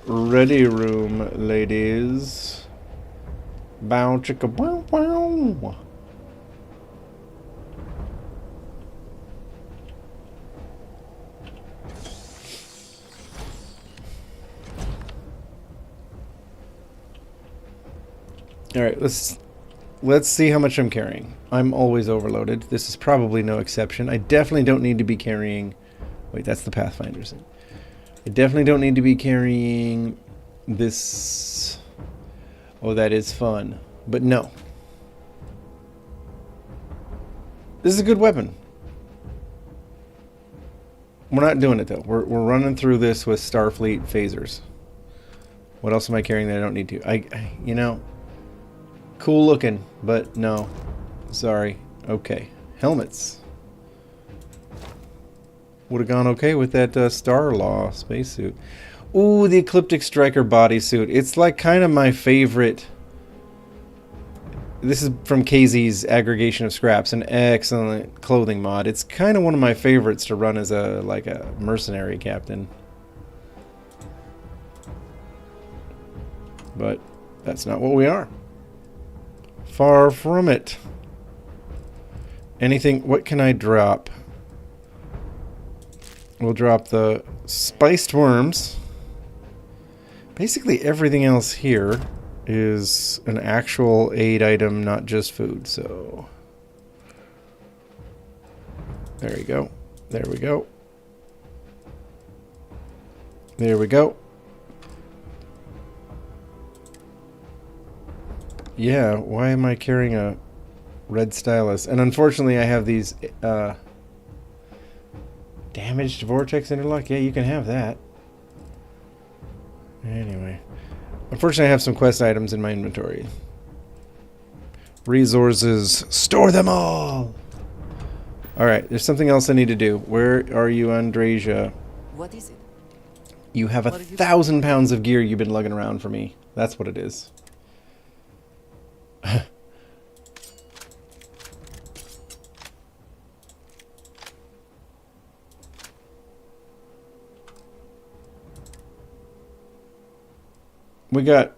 ready room, ladies. Bow chicka bow wow. Alright, let's see how much I'm carrying. I'm always overloaded. This is probably no exception. I definitely don't need to be carrying... Wait, that's the Pathfinder's. I definitely don't need to be carrying this... Oh, that is fun. But no. This is a good weapon. We're not doing it, though. We're running through this with Starfleet phasers. What else am I carrying that I don't need to? You know... Cool looking, but no. Sorry. Okay. Helmets. Would have gone okay with that Starlaw spacesuit. Ooh, the Ecliptic Striker bodysuit. It's like kind of my favorite. This is from KZ's Aggregation of Scraps, an excellent clothing mod. It's kind of one of my favorites to run as a mercenary captain. But that's not what we are. Far from it. Anything... What can I drop? We'll drop the spiced worms. Basically everything else here is an actual aid item, not just food, so... There we go. There we go. There we go. Yeah, why am I carrying a red stylus? And unfortunately I have these damaged vortex interlock. Yeah, you can have that. Anyway. Unfortunately I have some quest items in my inventory. Resources. Store them all! Alright, there's something else I need to do. Where are you, Andrasia? What is it? You have 1,000 pounds of gear you've been lugging around for me. That's what it is. We got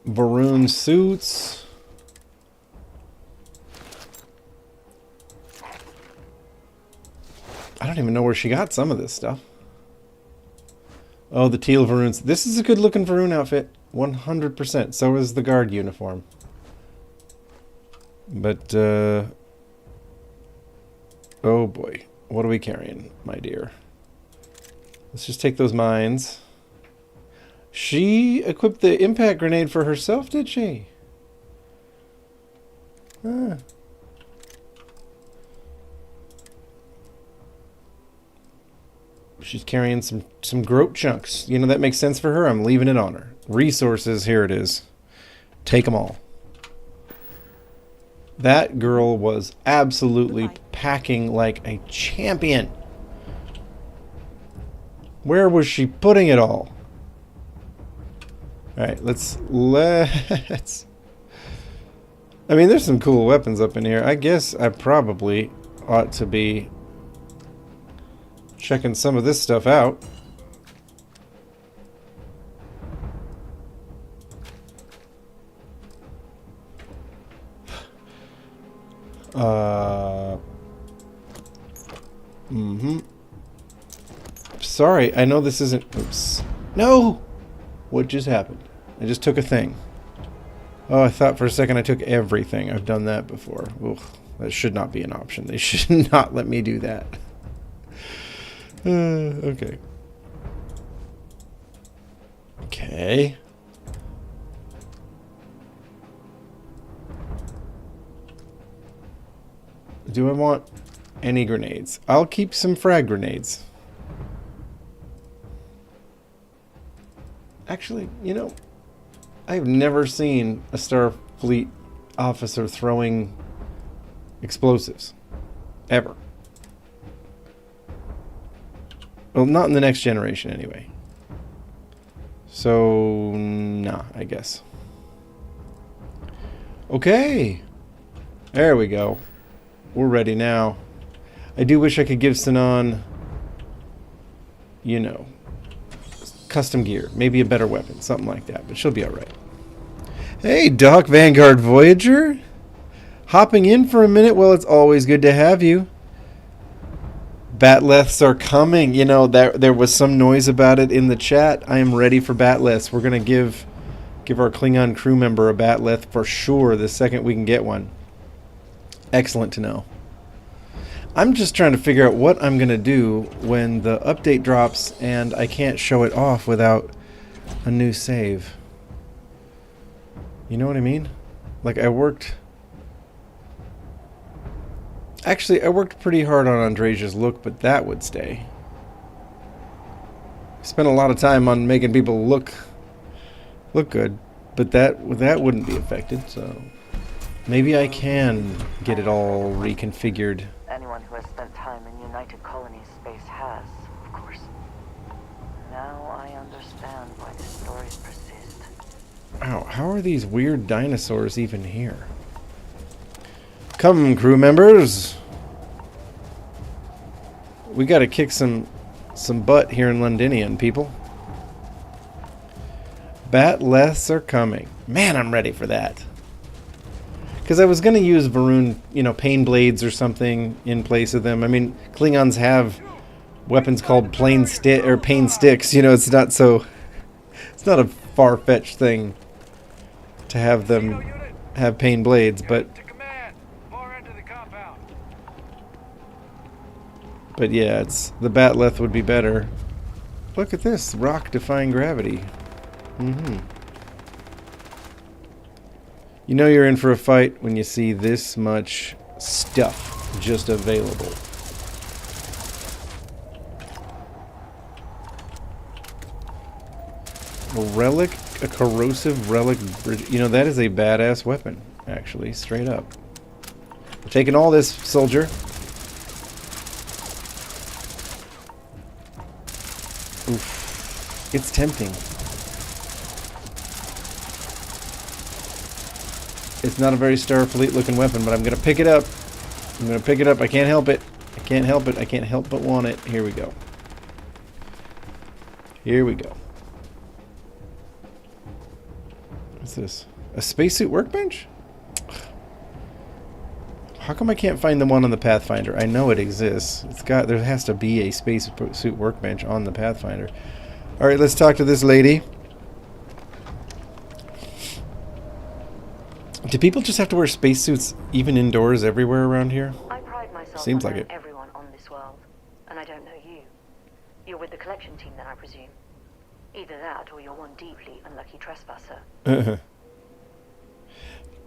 Varun suits. I don't even know where she got some of this stuff. Oh, the teal Varuns. This is a good looking Varun outfit. 100%. So is the guard uniform. But, oh boy. What are we carrying, my dear? Let's just take those mines. She equipped the impact grenade for herself, did she? Ah. She's carrying some groat chunks. You know, that makes sense for her. I'm leaving it on her. Resources, here it is. Take them all. That girl was absolutely packing like a champion. Where was she putting it all? Alright, let's... I mean, there's some cool weapons up in here. I guess I probably ought to be checking some of this stuff out. Sorry, I know this isn't... Oops. No! What just happened? I just took a thing. Oh, I thought for a second I took everything. I've done that before. Ugh, that should not be an option. They should not let me do that. Okay. Okay. Do I want any grenades? I'll keep some frag grenades. Actually, you know, I've never seen a Starfleet officer throwing explosives. Ever. Well, not in the next generation, anyway. So, nah, I guess. Okay. There we go. We're ready now. I do wish I could give Sinan, you know, custom gear. Maybe a better weapon. Something like that. But she'll be alright. Hey, Doc Vanguard Voyager. Hopping in for a minute? Well, it's always good to have you. Batleths are coming. You know, there was some noise about it in the chat. I am ready for Batleths. We're going to give our Klingon crew member a Batleth for sure the second we can get one. Excellent to know. I'm just trying to figure out what I'm going to do when the update drops and I can't show it off without a new save. You know what I mean? Like, I worked pretty hard on Andresia's look, but that would stay. Spent a lot of time on making people look good, but that wouldn't be affected, so maybe I can get it all reconfigured. Anyone who has spent time in United Colonies space has, of course. Now I understand why the stories persist. Wow, how are these weird dinosaurs even here? Come, crew members. We gotta kick some butt here in Londinian, people. Batleths are coming. Man, I'm ready for that. Because I was going to use Varun, you know, pain blades or something in place of them. I mean, Klingons have weapons called pain sticks. You know, it's not a far-fetched thing to have them have pain blades, but yeah, the Batleth would be better. Look at this, rock defying gravity. You know you're in for a fight when you see this much stuff just available. A corrosive relic bridge. You know, that is a badass weapon, actually, straight up. We're taking all this, soldier. Oof. It's tempting. It's not a very Starfleet looking weapon, but I'm going to pick it up. I'm going to pick it up. I can't help it. I can't help it. I can't help but want it. Here we go. Here we go. What's this? A spacesuit workbench? How come I can't find the one on the Pathfinder? I know it exists. There has to be a spacesuit workbench on the Pathfinder. All right, let's talk to this lady. Do people just have to wear spacesuits even indoors everywhere around here? I pride myself Seems on like knowing it. everyone on this world, and I don't know you. You're with the collection team then, I presume. Either that, or you're one deeply unlucky trespasser.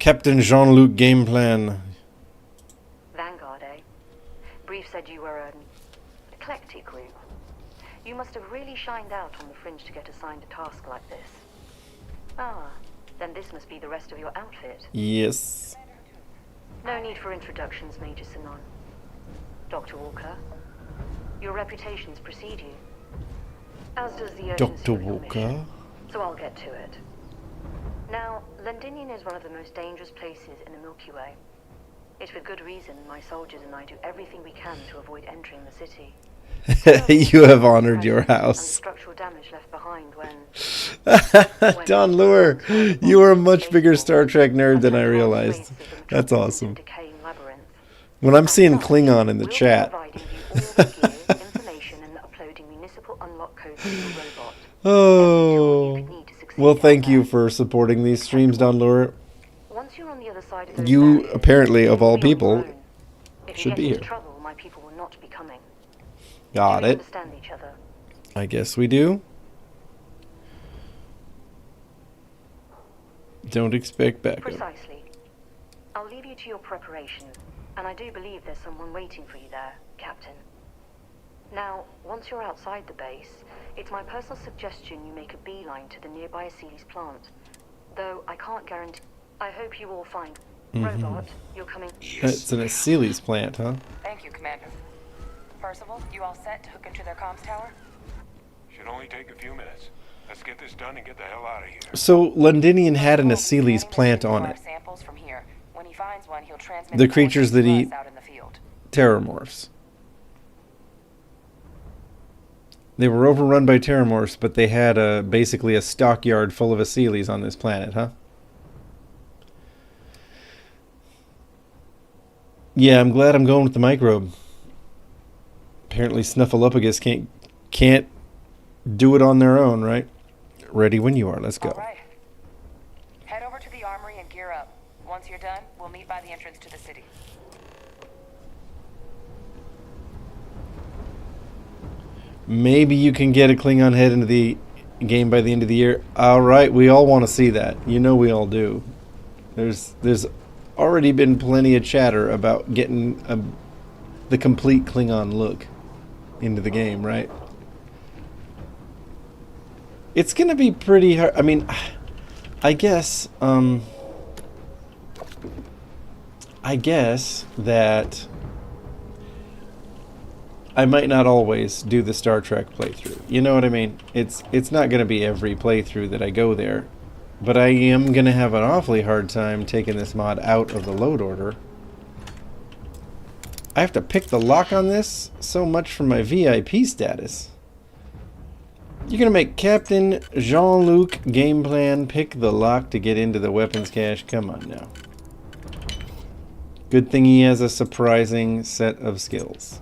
Captain Jean-Luc game plan. Vanguard, eh? Brief said you were an eclectic group. You must have really shined out on the fringe to get assigned a task like this. Ah, then this must be the rest of your outfit. Yes. No need for introductions, Major Sinon. Dr. Walker, your reputations precede you. As does the urgency Dr. of your Walker. mission. So I'll get to it. Now, Londinian is one of the most dangerous places in the Milky Way. It's with good reason my soldiers and I do everything we can to avoid entering the city. You have honored your And the house. structural damage left behind when Don Lure, you are a much bigger Star Trek nerd than I realized. That's awesome. decaying labyrinth. When I'm seeing Klingon in the We'll be chat. providing you all the gear, information, and uploading municipal unlock codes to your robot. Oh. You could need to succeed Well, out thank you there. for supporting these streams, Don Lure. Once you're on the other side of those You, barriers, apparently, of all you'll be on your people, own. If you should get be into here. trouble, my people will not be coming. Got Do we it. understand each other? I guess we do. Don't expect backup. Precisely. I'll leave you to your preparation, and I do believe there's someone waiting for you there, Captain. Now, once you're outside the base, it's my personal suggestion you make a beeline to the nearby Aceles plant. Though I can't guarantee... I hope you all find... Robot, you're coming... It's an Aceles plant, huh? Thank you, Commander. Percival, you all set to hook into their comms tower? Should only take a few minutes. Let's get this done and get the hell out of here. So, Londinian had an Cool. Aceles Scanning the plant city on for it. samples from here. When he finds one, he'll transmit The the creatures that coordinates eat to us out in the field. Terramorphs. They were overrun by Terramorphs, but they had basically a stockyard full of Aceles on this planet, huh? Yeah, I'm glad I'm going with the microbe. Apparently Snuffleupagus can't do it on their own, right? Ready when you are. Let's go. All right. Head over to the armory and gear up. Once you're done, we'll meet by the entrance to the city. Maybe you can get a Klingon head into the game by the end of the year. All right, we all want to see that. You know we all do. There's already been plenty of chatter about getting the complete Klingon look into the game, right? It's gonna be pretty hard. I mean, I guess that I might not always do the Star Trek playthrough. You know what I mean? It's not going to be every playthrough that I go there, but I am going to have an awfully hard time taking this mod out of the load order. I have to pick the lock on this? So much for my VIP status. You're going to make Captain Jean-Luc game plan pick the lock to get into the weapons cache? Come on now. Good thing he has a surprising set of skills.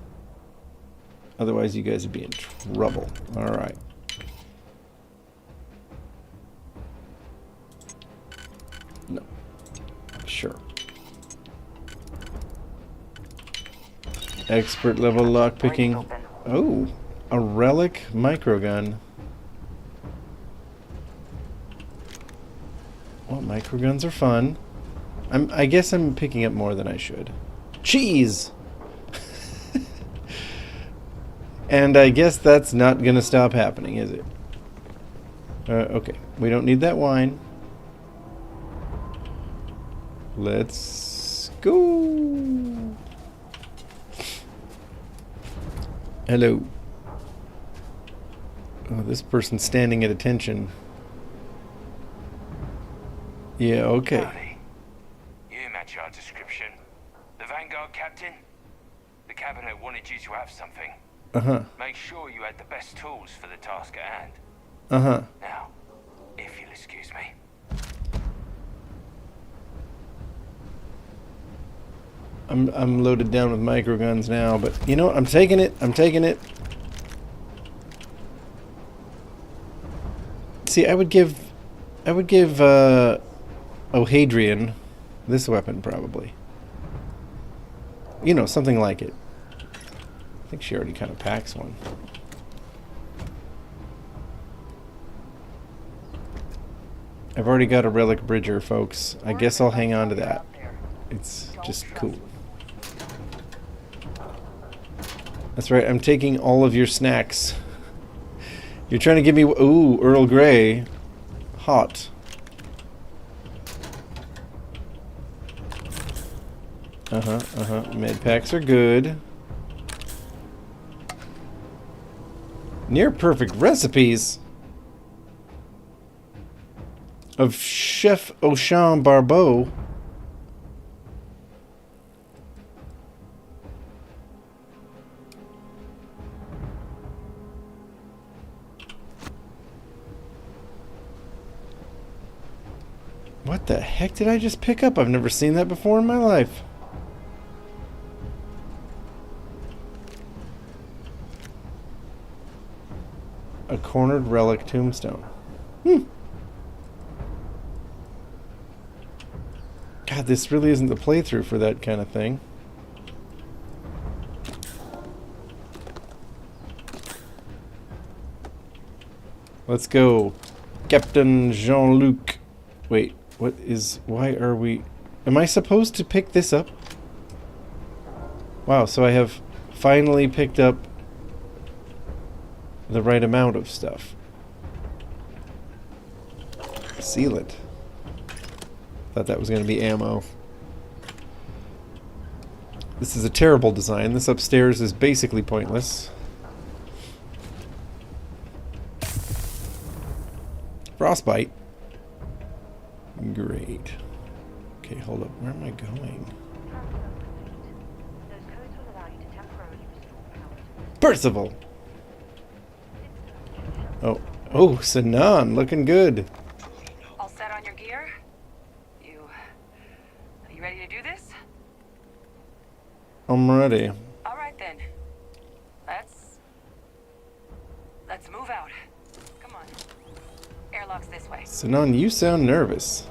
Otherwise, you guys would be in trouble. Alright. No. Sure. Expert level lockpicking. Oh, a relic microgun. Well, microguns are fun. I guess I'm picking up more than I should. Cheese! And I guess that's not going to stop happening, is it? Okay, we don't need that wine. Let's go. Hello. Oh, this person's standing at attention. Yeah, okay. Howdy. You match our description. The Vanguard captain? The cabinet wanted you to have something. Uh-huh. Make sure you had the best tools for the task at hand. Uh-huh. Now, if you'll excuse me. I'm loaded down with microguns now, but you know what? I'm taking it. I'm taking it. See, I would give O'Hadrian this weapon probably. You know, something like it. I think she already kind of packs one. I've already got a relic bridger, folks. I guess I'll hang on to that. It's just cool. That's right, I'm taking all of your snacks. You're trying to give me... Ooh, Earl Grey. Hot. Med packs are good. Near perfect recipes of Chef Auchan Barbeau. What the heck did I just pick up? I've never seen that before in my life. A cornered relic tombstone. God, this really isn't the playthrough for that kind of thing. Let's go. Captain Jean-Luc. Wait, what is... Why are we... Am I supposed to pick this up? Wow, so I have finally picked up the right amount of stuff. Sealant. Thought that was going to be ammo. This is a terrible design. This upstairs is basically pointless. Frostbite. Great. Okay, hold up. Where am I going? Percival! Oh, Sinan, looking good. All set on your gear? Are you ready to do this? I'm ready. All right then. Let's move out. Come on. Airlock's this way. Sinan, you sound nervous.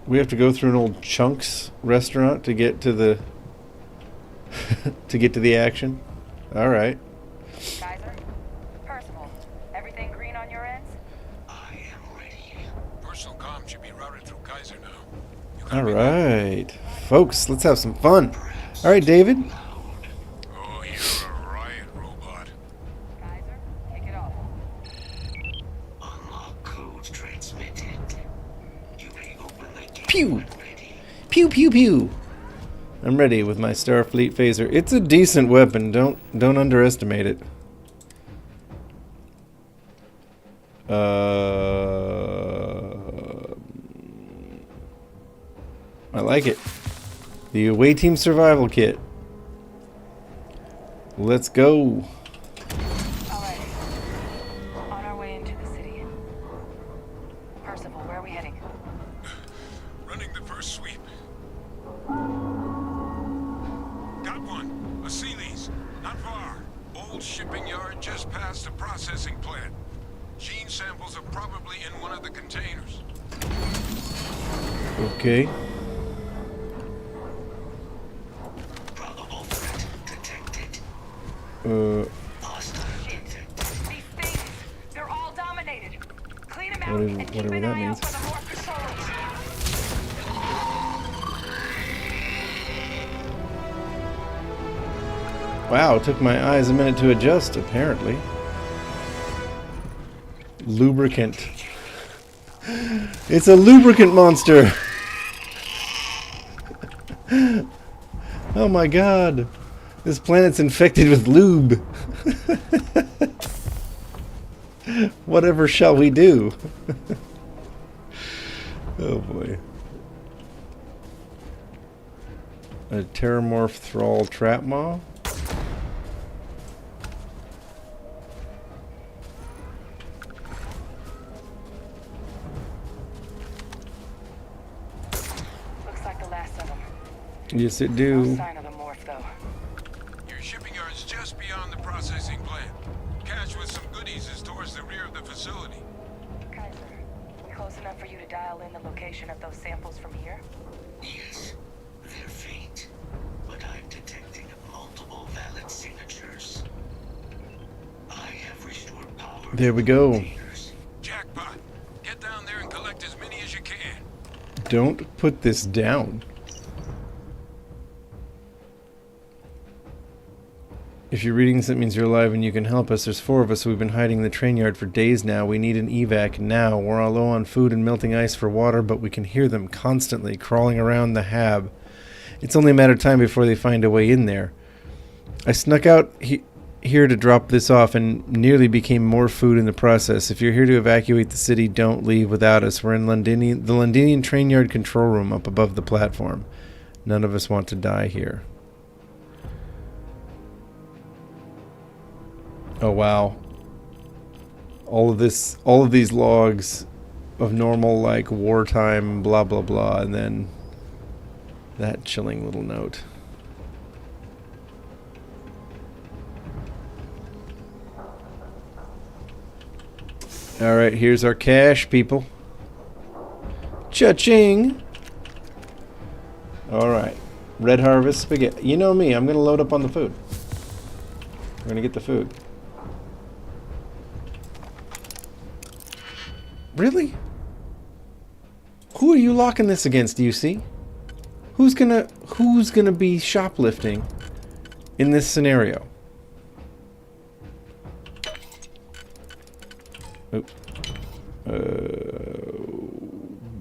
We have to go through an old Chunks restaurant to get to the to get to the action. All right. Kaiser, Percival, everything green on your ends? I am ready. Personal comm should be routed through Kaiser now. All right, folks, let's have some fun. All right, David. Oh, you're a riot robot. Kaiser, kick it off. Unlock code transmitted. You may open the gate. Pew! when ready. Pew pew pew. I'm ready with my Starfleet phaser. It's a decent weapon. Don't underestimate it. I like it. The Away Team Survival Kit. Let's go. All right. On our way into the city. Percival, where are we heading? Running the first sweep. Got one. A Sealy's. Not far. Old shipping yard just past the processing plant. Gene samples are probably in one of the containers. Okay. Probable threat detected. Hostile Shit. These things, they're all dominated. Clean them out Whatever- and keep whatever an that eye out means. for the more patrols. Wow, it took my eyes a minute to adjust, apparently. Lubricant. It's a lubricant monster! Oh my god. This planet's infected with lube. Whatever shall we do? Oh boy. A Terramorph Thrall Trap Maw? Looks like the last of them. Yes, it No do. sign of the morph, though. Your shipping yard's just just beyond the processing plant. Cache with some goodies is towards the rear of the facility. Kaiser, we close enough for you to dial in the location of those samples from here? Yes, they're faint, but I'm detecting multiple valid signatures. I have restored power. There we go. Containers. Jackpot. Get down there and collect as many as you can. Don't put this down. If you're reading this, it means you're alive and you can help us. There's 4 of us. We've been hiding in the train yard for days now. We need an evac now. We're all low on food and melting ice for water, but we can hear them constantly crawling around the hab. It's only a matter of time before they find a way in there. I snuck out here to drop this off and nearly became more food in the process. If you're here to evacuate the city, don't leave without us. We're in the Londinian train yard control room up above the platform. None of us want to die here. Oh wow. All of these logs of normal, like, wartime blah blah blah, and then that chilling little note. Alright, here's our cash, people. Cha-ching! Alright. Red Harvest spaghetti. You know me, I'm gonna load up on the food. We're gonna get the food. Really? Who are you locking this against, do you see? Who's gonna be shoplifting in this scenario? Oop.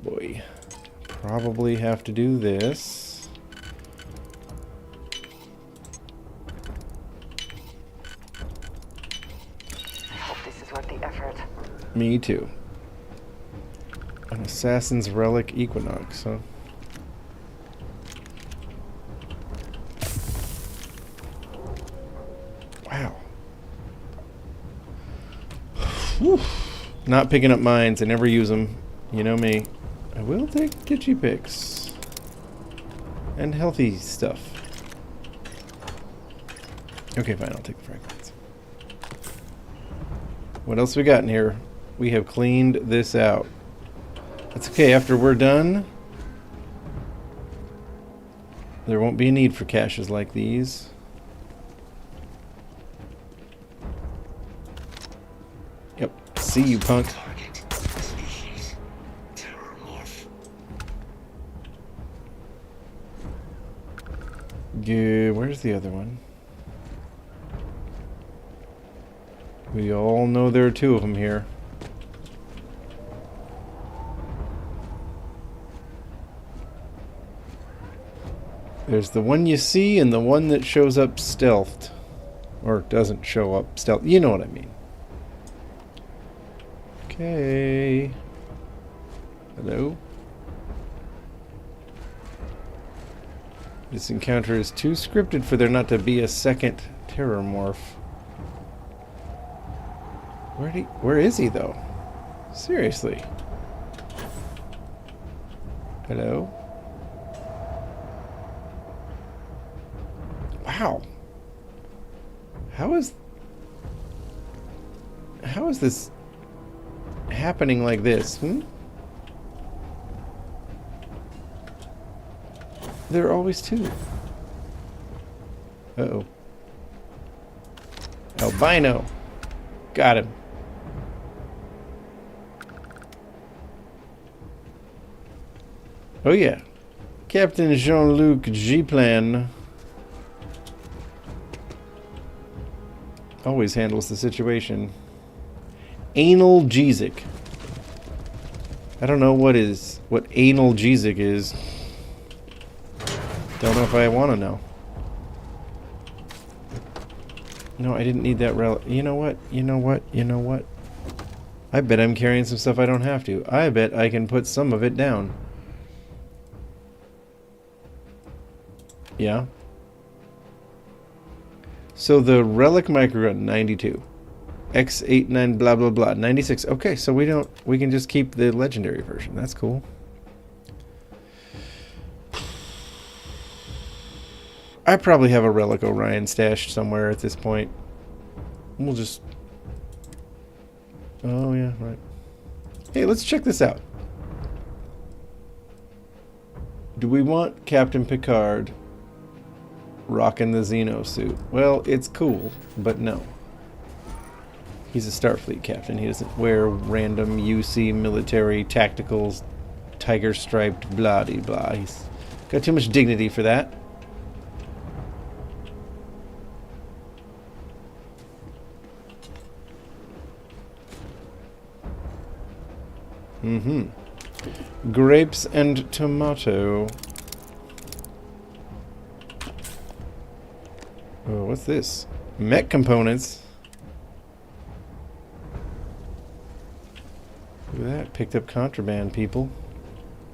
Boy. Probably have to do this. I hope this is worth the effort. Me too. An Assassin's Relic Equinox, huh? Wow. Whew. Not picking up mines. I never use them. You know me. I will take Digipics. And healthy stuff. Okay, fine. I'll take the fragments. What else we got in here? We have cleaned this out. That's okay. After we're done, there won't be a need for caches like these. Yep. See you, punk. Target. Species. Terrormorph. Yeah, where's the other one? We all know there are 2 of them here. There's the one you see and the one that shows up stealthed. Or doesn't show up stealth. You know what I mean. Okay. Hello? This encounter is too scripted for there not to be a second terrormorph. Where is he, though? Seriously. Hello? Wow. How is this happening like this? There are always 2. Uh-oh. Albino. Got him. Oh yeah. Captain Jean-Luc Gplan always handles the situation. Analgesic. I don't know what analgesic is. Don't know if I want to know. No, I didn't need that relic. You know what? You know what? You know what? I bet I'm carrying some stuff I don't have to. I bet I can put some of it down. Yeah. So the relic microgun 92. X89 blah blah blah 96. Okay, so we can just keep the legendary version. That's cool. I probably have a Relic Orion stashed somewhere at this point. We'll just... Oh, yeah, right. Hey, let's check this out. Do we want Captain Picard rocking the Xeno suit? Well, it's cool, but no. He's a Starfleet captain. He doesn't wear random UC military tacticals, tiger striped blah de blah. He's got too much dignity for that. Grapes and tomato. Oh, what's this? Mech components. Look at that. Picked up contraband, people.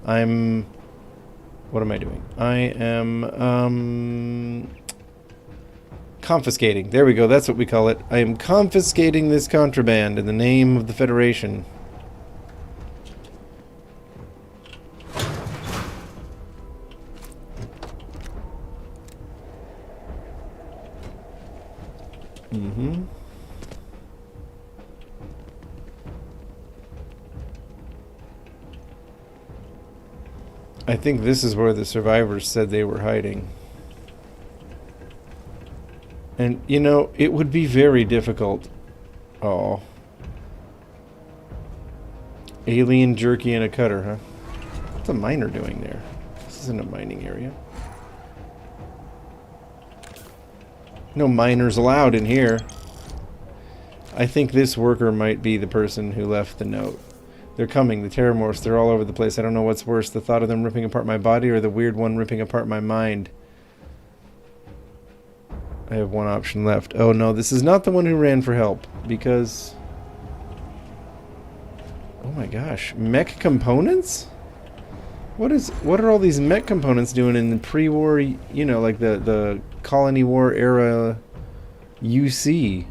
What am I doing? I am, confiscating. There we go. That's what we call it. I am confiscating this contraband in the name of the Federation. I think this is where the survivors said they were hiding. And, you know, it would be very difficult. Oh. Alien jerky and a cutter, huh? What's a miner doing there? This isn't a mining area. No miners allowed in here. I think this worker might be the person who left the note. They're coming, the Terramorphs, they're all over the place. I don't know what's worse, the thought of them ripping apart my body or the weird one ripping apart my mind. I have one option left. Oh no, this is not the one who ran for help, because... Oh my gosh, mech components? What are all these mech components doing in the pre-war, you know, like the colony war era UC?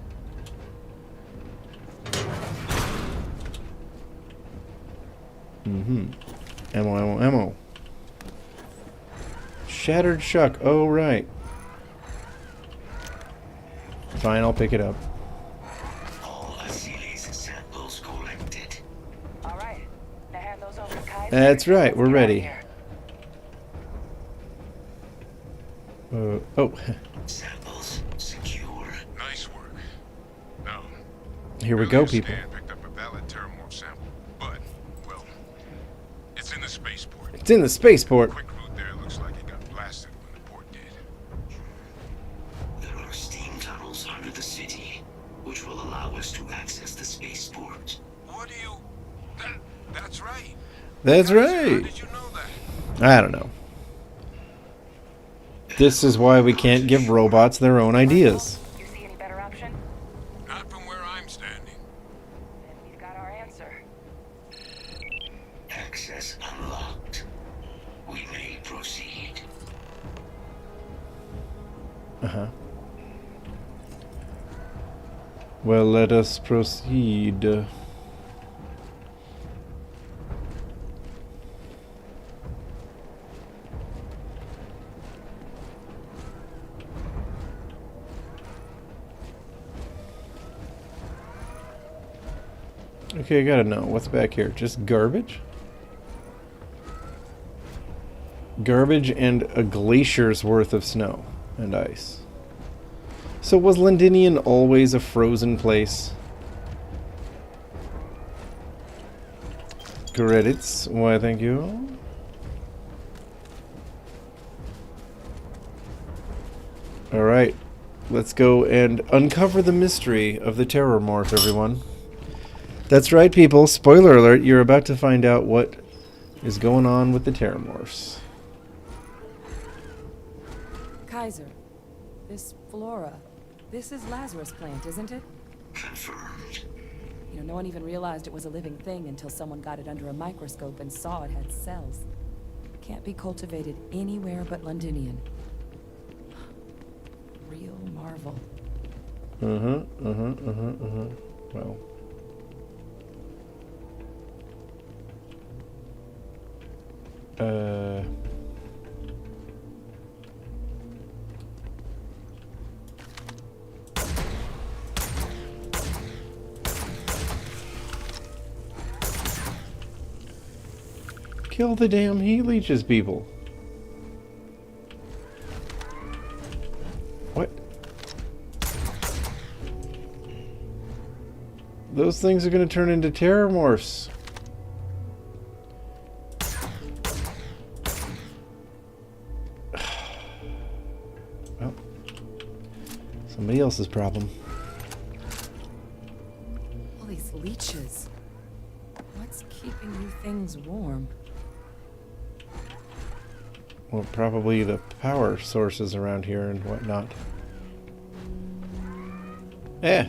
Ammo. Shattered shuck. Oh, right. Fine, I'll pick it up. All Asili's samples collected. All right. Now hand those over to Kaiser. That's right. We're ready. Oh. Samples secure. Nice work. Now, Here we go, people. Scan picked up a valid Terramorph sample, but, well, it's in the spaceport. It's in the spaceport. Quick route there looks like it got blasted when the port did. There are steam tunnels under the city, which will allow us to access the spaceport. What do you... That's right. That's How right. did you know that? I don't know. This is why we can't give robots their own ideas. You see any better option? Not from where I'm standing. Then we've got our answer. Access unlocked. We may proceed. Uh-huh. Well, let us proceed. Okay, I gotta know. What's back here? Just garbage? Garbage and a glacier's worth of snow and ice. So was Londinian always a frozen place? Credits. Why, thank you. Alright. Let's go and uncover the mystery of the Terramorph, everyone. That's right, people. Spoiler alert, you're about to find out what is going on with the Terramorphs. Kaiser, this flora, this is Lazarus plant, isn't it? Confirmed. You know, no one even realized it was a living thing until someone got it under a microscope and saw it had cells. Can't be cultivated anywhere but Londinian. Real marvel. Well. Kill the damn heat leeches, people. What? Those things are going to turn into terramorphs. Well, somebody else's problem. All these leeches. What's keeping you things warm? Well, probably the power sources around here and whatnot. Eh.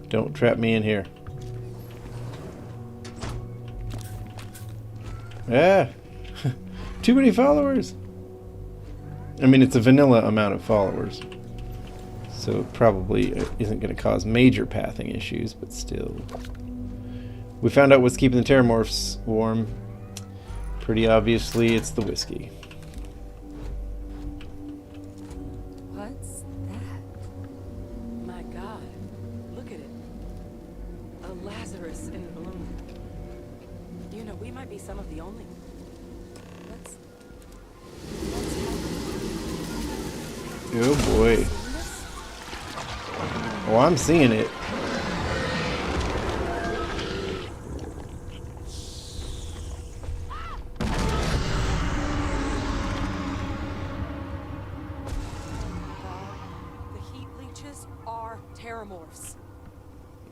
Don't trap me in here. Ah! Too many followers! I mean, it's a vanilla amount of followers. So it probably isn't going to cause major pathing issues, but still. We found out what's keeping the terramorphs warm. Pretty obviously, it's the whiskey. What's that? My God. Look at it. A Lazarus in bloom. You know, we might be some of the only. Let's Oh boy. Oh, I'm seeing it.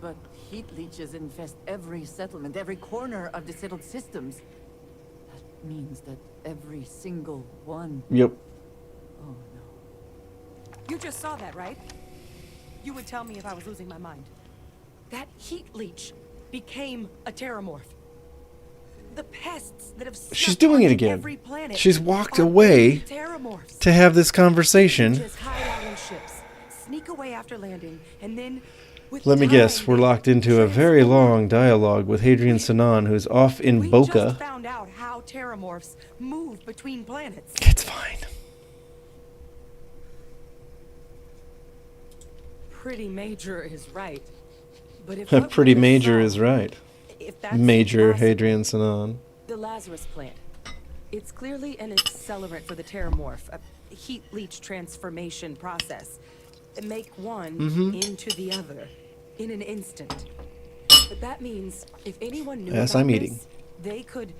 But heat leeches infest every settlement, every corner of the settled systems. That means that every single one... Yep. Oh, no. You just saw that, right? You would tell me if I was losing my mind. That heat leech became a terramorph. The pests that have She's doing it again. Every planet She's walked away to have this conversation. Just hide out in ships, sneak away after landing, and then let me guess, we're locked into a very long dialogue with Hadrian Sanan, who's off in we Boca. Just found out how terramorphs move between planets. It's fine. Pretty Major is right. But if Pretty Major is right. If that's Major possible, Hadrian Sanan. The Lazarus plant. It's clearly an accelerant for the terramorph, a heat leech transformation process. Make one into the other in an instant. But that means if anyone knew Yes, about I'm eating. this, they could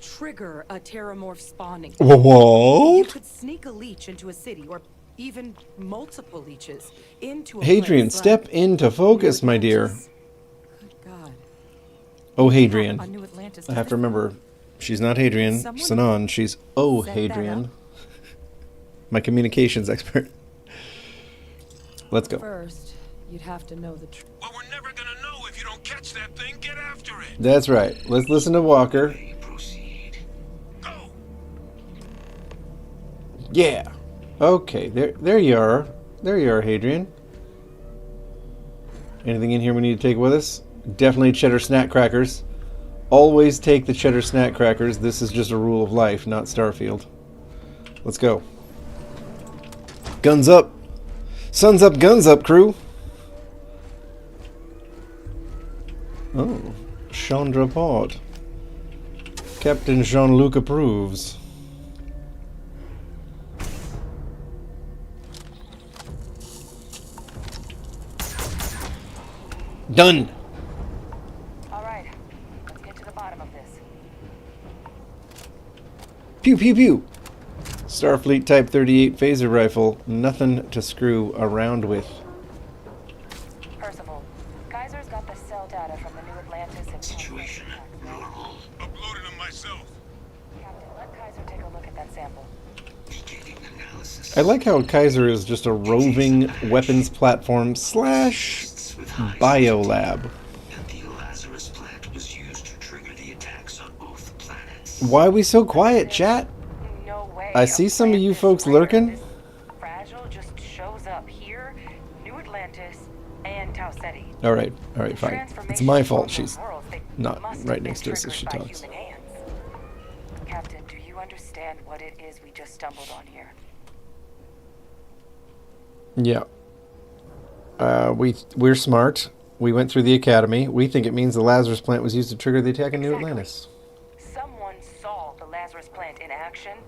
trigger a terramorph spawning. What? You could sneak a leech into a city, or even multiple leeches into a Hadrian, place step like into focus, my dear. Good God. Oh, Hadrian. On New Atlantis, I have to remember, she's not Hadrian Sanan. She's Oh Hadrian. My communications expert. Let's go. First, you'd have to know the truth. Well, we're never gonna know if you don't catch that thing. Get after it. That's right. Let's listen to Walker. Go. Yeah. Okay, there you are. There you are, Hadrian. Anything in here we need to take with us? Definitely cheddar snack crackers. Always take the cheddar snack crackers. This is just a rule of life, not Starfield. Let's go. Guns up. Suns up, guns up, crew. Oh, Chandra Pod. Captain Jean-Luc approves. Done. All right, let's get to the bottom of this. Pew, pew, pew. Starfleet Type 38 phaser rifle. Nothing to screw around with. Percival, Kaiser's got the cell data from the New Atlantis and Situation normal. Uploaded them myself. Captain, let Kaiser take a look at that sample. Beginning analysis. I like how Kaiser is just a roving weapons platform slash biolab. And the Lazarus plant was used to trigger the attacks on both planets. Why are we so quiet, chat? No way. I see some of you folks lurking. This fragile just shows up here, New Atlantis, and Tau Ceti. Alright, fine. It's my fault she's not right next to us as she By talks. human hands. Captain, do you understand what it is we just stumbled on here? Yeah. We're smart. We went through the academy. We think it means the Lazarus plant was used to trigger the attack in New Atlantis. Someone saw the malfunction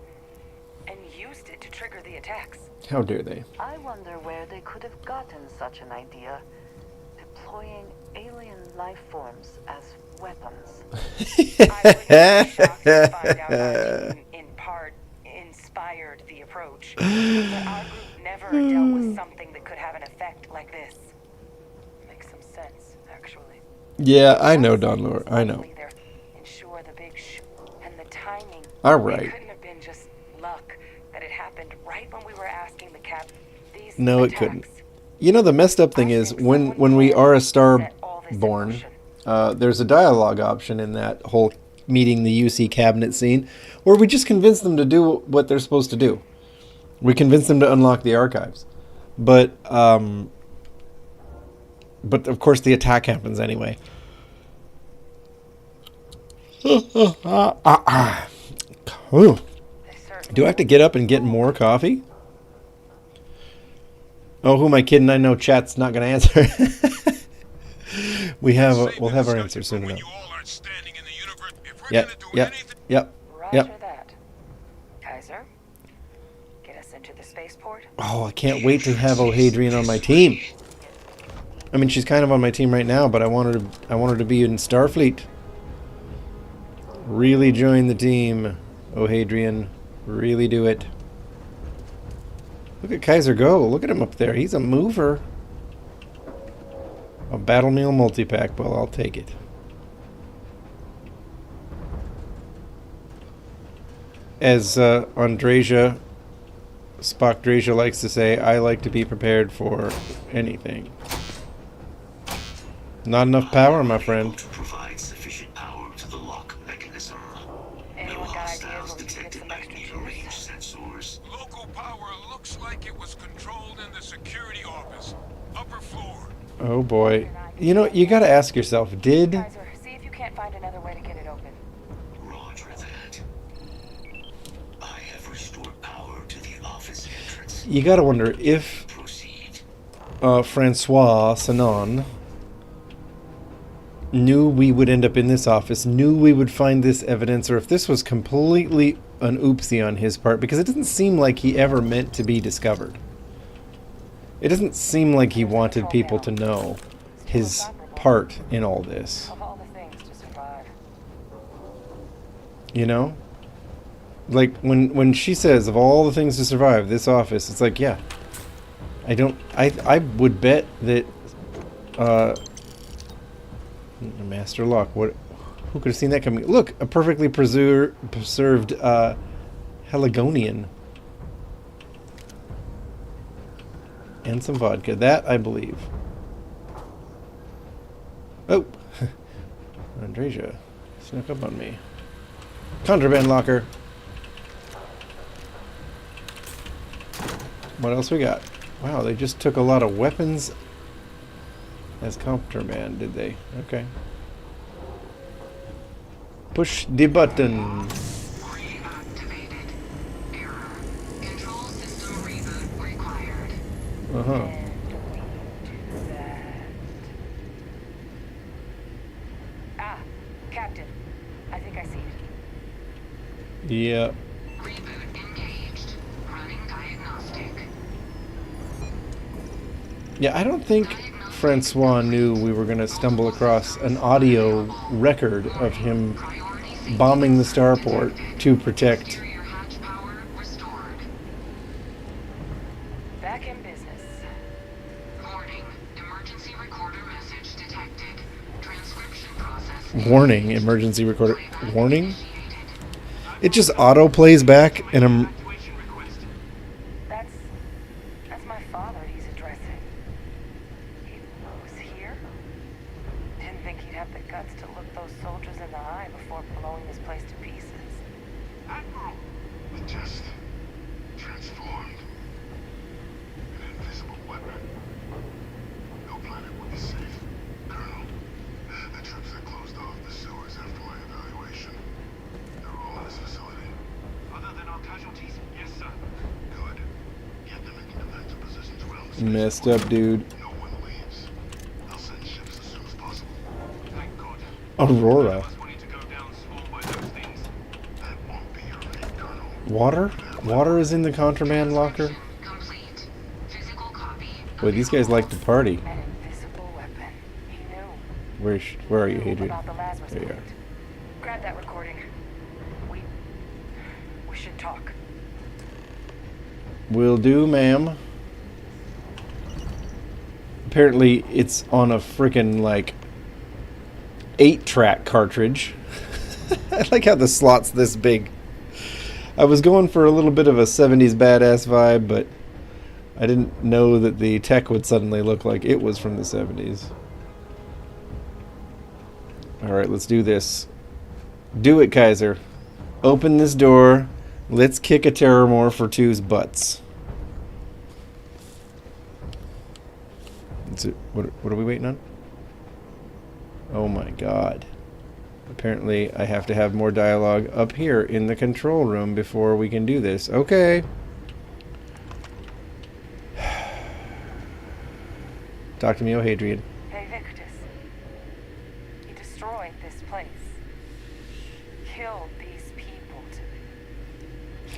and used it to trigger the attacks. How dare they? I wonder where they could have gotten such an idea. Deploying alien life forms as weapons. I wouldn't be shocked to find out our team, in part, inspired the approach. But our group never dealt with something that could have an effect like this. Makes some sense, actually. Yeah, I know, Don Lure. I know. Ensure the big and the timing. All right. It couldn't have been just luck that it happened right when we were asking the cap. These No, it attacks. couldn't. You know, the messed up thing is when we are a Starborn, there's a dialogue option in that whole meeting the UC cabinet scene where we just convince them to do what they're supposed to do. We convince them to unlock the archives. But of course the attack happens anyway. Do I have to get up and get more coffee? Oh, who am I kidding? I know chat's not going to answer. we'll have our answer soon enough. Yep. Roger that. Kaiser, get us into the spaceport. Oh, I can't wait to have O'Hadrian on my team. I mean, she's kind of on my team right now, but I want her to be in Starfleet. Really join the team, O'Hadrian. Really do it. Look at Kaiser go. Look at him up there. He's a mover. A battle meal multi-pack. Well, I'll take it. As Andreja, Spock Drasia likes to say, I like to be prepared for anything. Not enough power, my friend. Provide sufficient power to the lock mechanism. Anyone No got ideas hostiles where we can get detected some by extra near-range juice? sensors. Local power looks like it was controlled in the security office. Upper floor. Oh boy. You know, you gotta ask yourself, did... Kaiser, see if you can't find another way to get it open. Roger that. I have restored power to the office entrance. You gotta wonder if Proceed. Francois Sanon knew we would end up in this office, knew we would find this evidence, or if this was completely an oopsie on his part, because it doesn't seem like he ever meant to be discovered. It doesn't seem like he wanted people to know his part in all this. Of all the things to survive. You know? Like, when she says, of all the things to survive, this office, it's like, yeah. I would bet that, Master Lock, who could have seen that coming? Look, a perfectly preserved, Heligonian. And some vodka. That, I believe. Oh! Andreja snuck up on me. Contraband locker. What else we got? Wow, they just took a lot of weapons as contraband, did they? Okay. Push the button. Reactivated. Error. Control system reboot required. Uh-huh. Captain, I think I see it. Yeah. Reboot engaged. Running diagnostic. Yeah, I don't think Francois knew we were going to stumble across an audio record of him bombing the starport to protect. Exterior hatch power restored. Back in business. Warning. Emergency recorder message detected. Transcription process. Warning, emergency recorder. Warning? It just auto plays back and I'm. That's my father he's addressing. He was here? Didn't think he'd have the guts to look those soldiers in the eye before blowing this place to pieces. Admiral, the test transformed. An invisible weapon. No planet would be safe. Colonel, the troops that closed off the sewers after my evaluation. They're all in this facility. Other than our casualties? Yes, sir. Good. Get them into defensive positions around the Messed up, dude. No one leaves. I'll send ships as soon as possible. Thank God. Aurora. Wanting to go down swarmed by those things. That won't be your fate, Colonel. Water? Water is in the contraband locker? Boy, these guys like to party. An invisible weapon. He knew. Where are you, Hadrian? About the Lazarus There you plant. Grab that recording. We should talk. Will do, ma'am. Apparently, it's on a frickin' like 8-track cartridge. I like how the slot's this big. I was going for a little bit of a 70s badass vibe, but I didn't know that the tech would suddenly look like it was from the 70s. Alright, let's do this. Do it, Kaiser. Open this door. Let's kick a Terramorph for two's butts. What are we waiting on? Oh my god. Apparently I have to have more dialogue up here in the control room before we can do this. Okay. Talk to me, oh Hadrian. Hey, Victus. He destroyed this place. Killed these people to...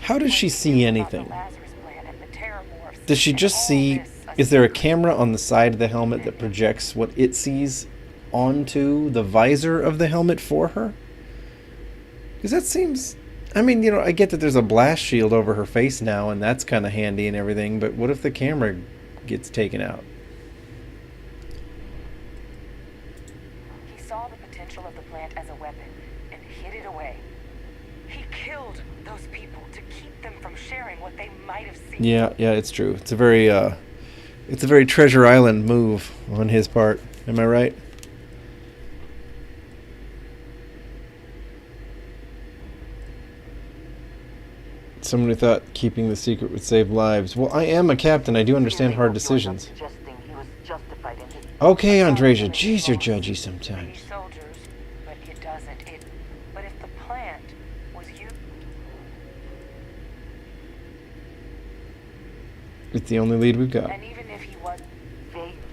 How does she see anything? The Lazarus plant and the Terramorphs Does she and just all see... this Is there a camera on the side of the helmet that projects what it sees onto the visor of the helmet for her? Because that seems... I mean, you know, I get that there's a blast shield over her face now, and that's kind of handy and everything, but what if the camera gets taken out? He saw the potential of the plant as a weapon and hid it away. He killed those people to keep them from sharing what they might have seen. Yeah, it's true. It's a very Treasure Island move on his part. Am I right? Someone who thought keeping the secret would save lives. Well, I am a captain. I do understand hard decisions. Okay, Andreja. Jeez, you're judgy sometimes. Soldiers, but it doesn't. But if the plant was you... It's the only lead we've got. And even if he was...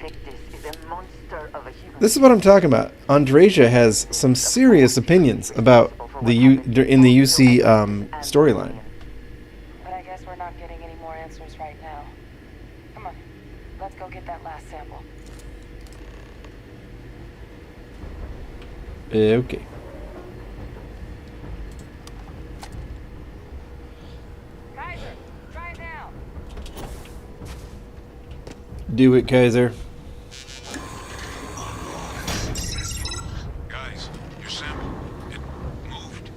Victus is a monster of a human. This is what I'm talking about. Andreja has some serious opinions about in the UC storyline. But I guess we're not getting any more answers right now. Come on, let's go get that last sample. Okay. Kaiser, try it now. Do it, Kaiser. Guys, your sample, it moved.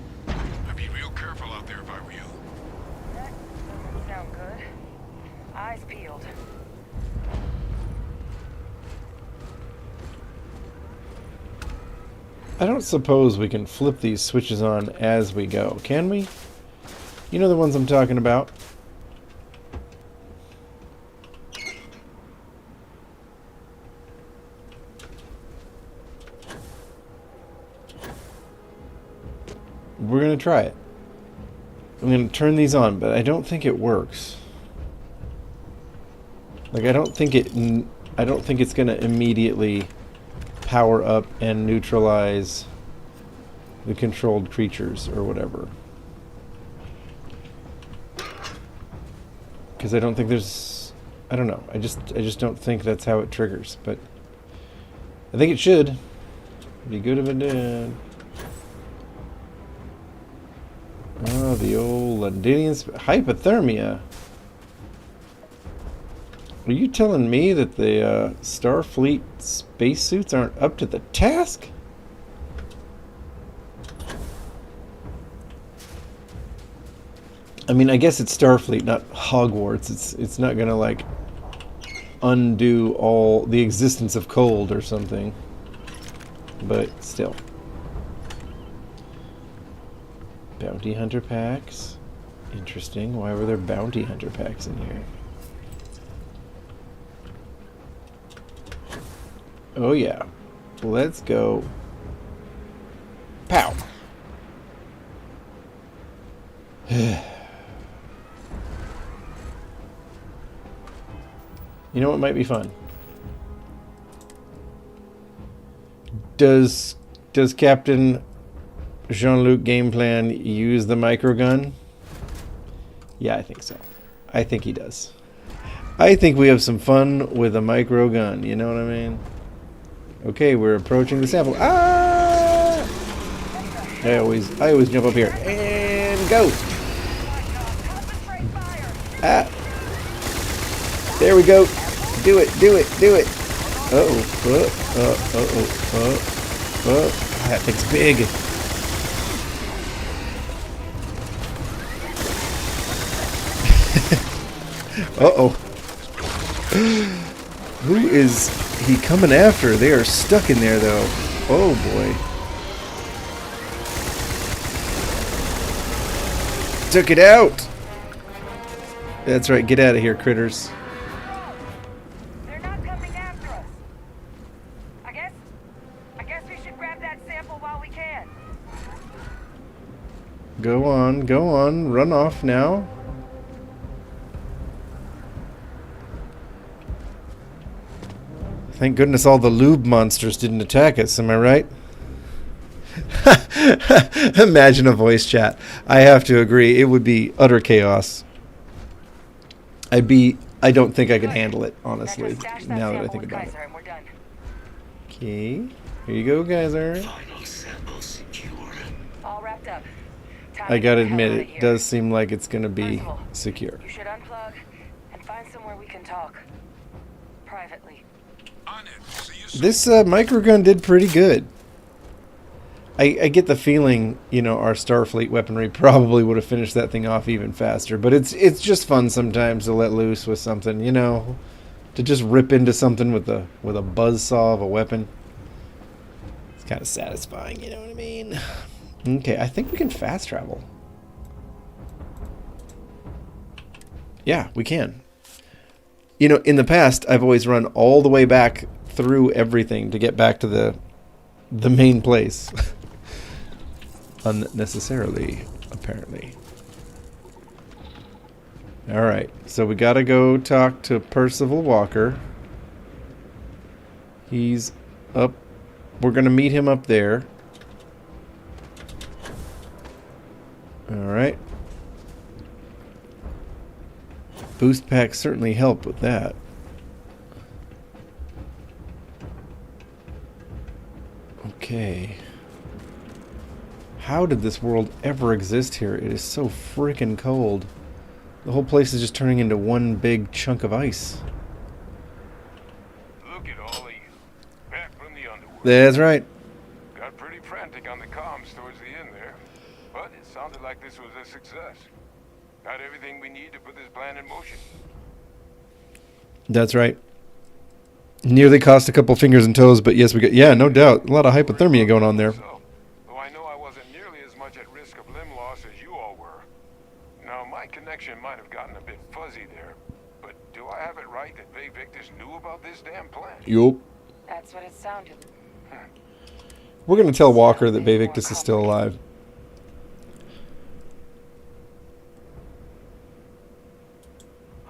I'd be real careful out there if I were you. That doesn't sound good. Eyes peeled. I don't suppose we can flip these switches on as we go, can we? You know the ones I'm talking about. We're gonna try it. I'm gonna turn these on, but I don't think it works. Like I don't think it's gonna immediately power up and neutralize the controlled creatures or whatever. Because I don't think there's... I don't know. I just don't think that's how it triggers. But I think it should. Be good if it did. Oh, the old Londinian hypothermia. Are you telling me that the Starfleet spacesuits aren't up to the task? I mean, I guess it's Starfleet, not Hogwarts. It's not gonna like undo all the existence of cold or something. But still. Bounty hunter packs. Interesting. Why were there bounty hunter packs in here? Oh yeah. Let's go. Pow. You know what might be fun? Does Captain Jean-Luc Gameplan use the microgun? Yeah, I think so. I think he does. I think we have some fun with a micro gun, you know what I mean? Okay, we're approaching the sample. Ah! I always jump up here. And go! Ah! There we go! Do it, do it, do it! That thing's big! Uh-oh. Who is he coming after? They are stuck in there, though. Oh, boy. Took it out! That's right. Get out of here, critters. They're not coming after us. I guess we should grab that sample while we can. Go on, go on. Run off now. Thank goodness all the lube monsters didn't attack us, am I right? Imagine a voice chat. I have to agree, it would be utter chaos. I don't think I could handle it, honestly, now that I think about it. Okay, here you go, Geyser. Final sample secured. All wrapped up. I gotta admit, it does seem like it's gonna be secure. You should unplug and find somewhere we can talk privately. On it. See you soon. This microgun did pretty good. I get the feeling, you know, our Starfleet weaponry probably would have finished that thing off even faster. But it's just fun sometimes to let loose with something, you know, to just rip into something with a buzzsaw of a weapon. It's kind of satisfying, you know what I mean? Okay, I think we can fast travel. Yeah, we can. You know, in the past, I've always run all the way back through everything to get back to the main place. Unnecessarily, apparently. Alright, so we gotta go talk to Percival Walker. He's up. We're gonna meet him up there. Alright. Boost packs certainly help with that. Okay. How did this world ever exist here? It is so freaking cold. The whole place is just turning into one big chunk of ice. Look at all of you. Back from the underworld. That's right. Got pretty frantic on the comms towards the end there. But it sounded like this was a success. Got everything we need to put this plan in motion. That's right. Nearly cost a couple fingers and toes, but yes, we got... Yeah, no doubt. A lot of hypothermia going on there. So, though I know I wasn't nearly as much at risk of limb loss as you all were. Now, my connection might have gotten a bit fuzzy there, but do I have it right that Bay Victus knew about this damn plan? Yup. That's what it sounded. We're going to tell Walker that Bay Victus is still alive.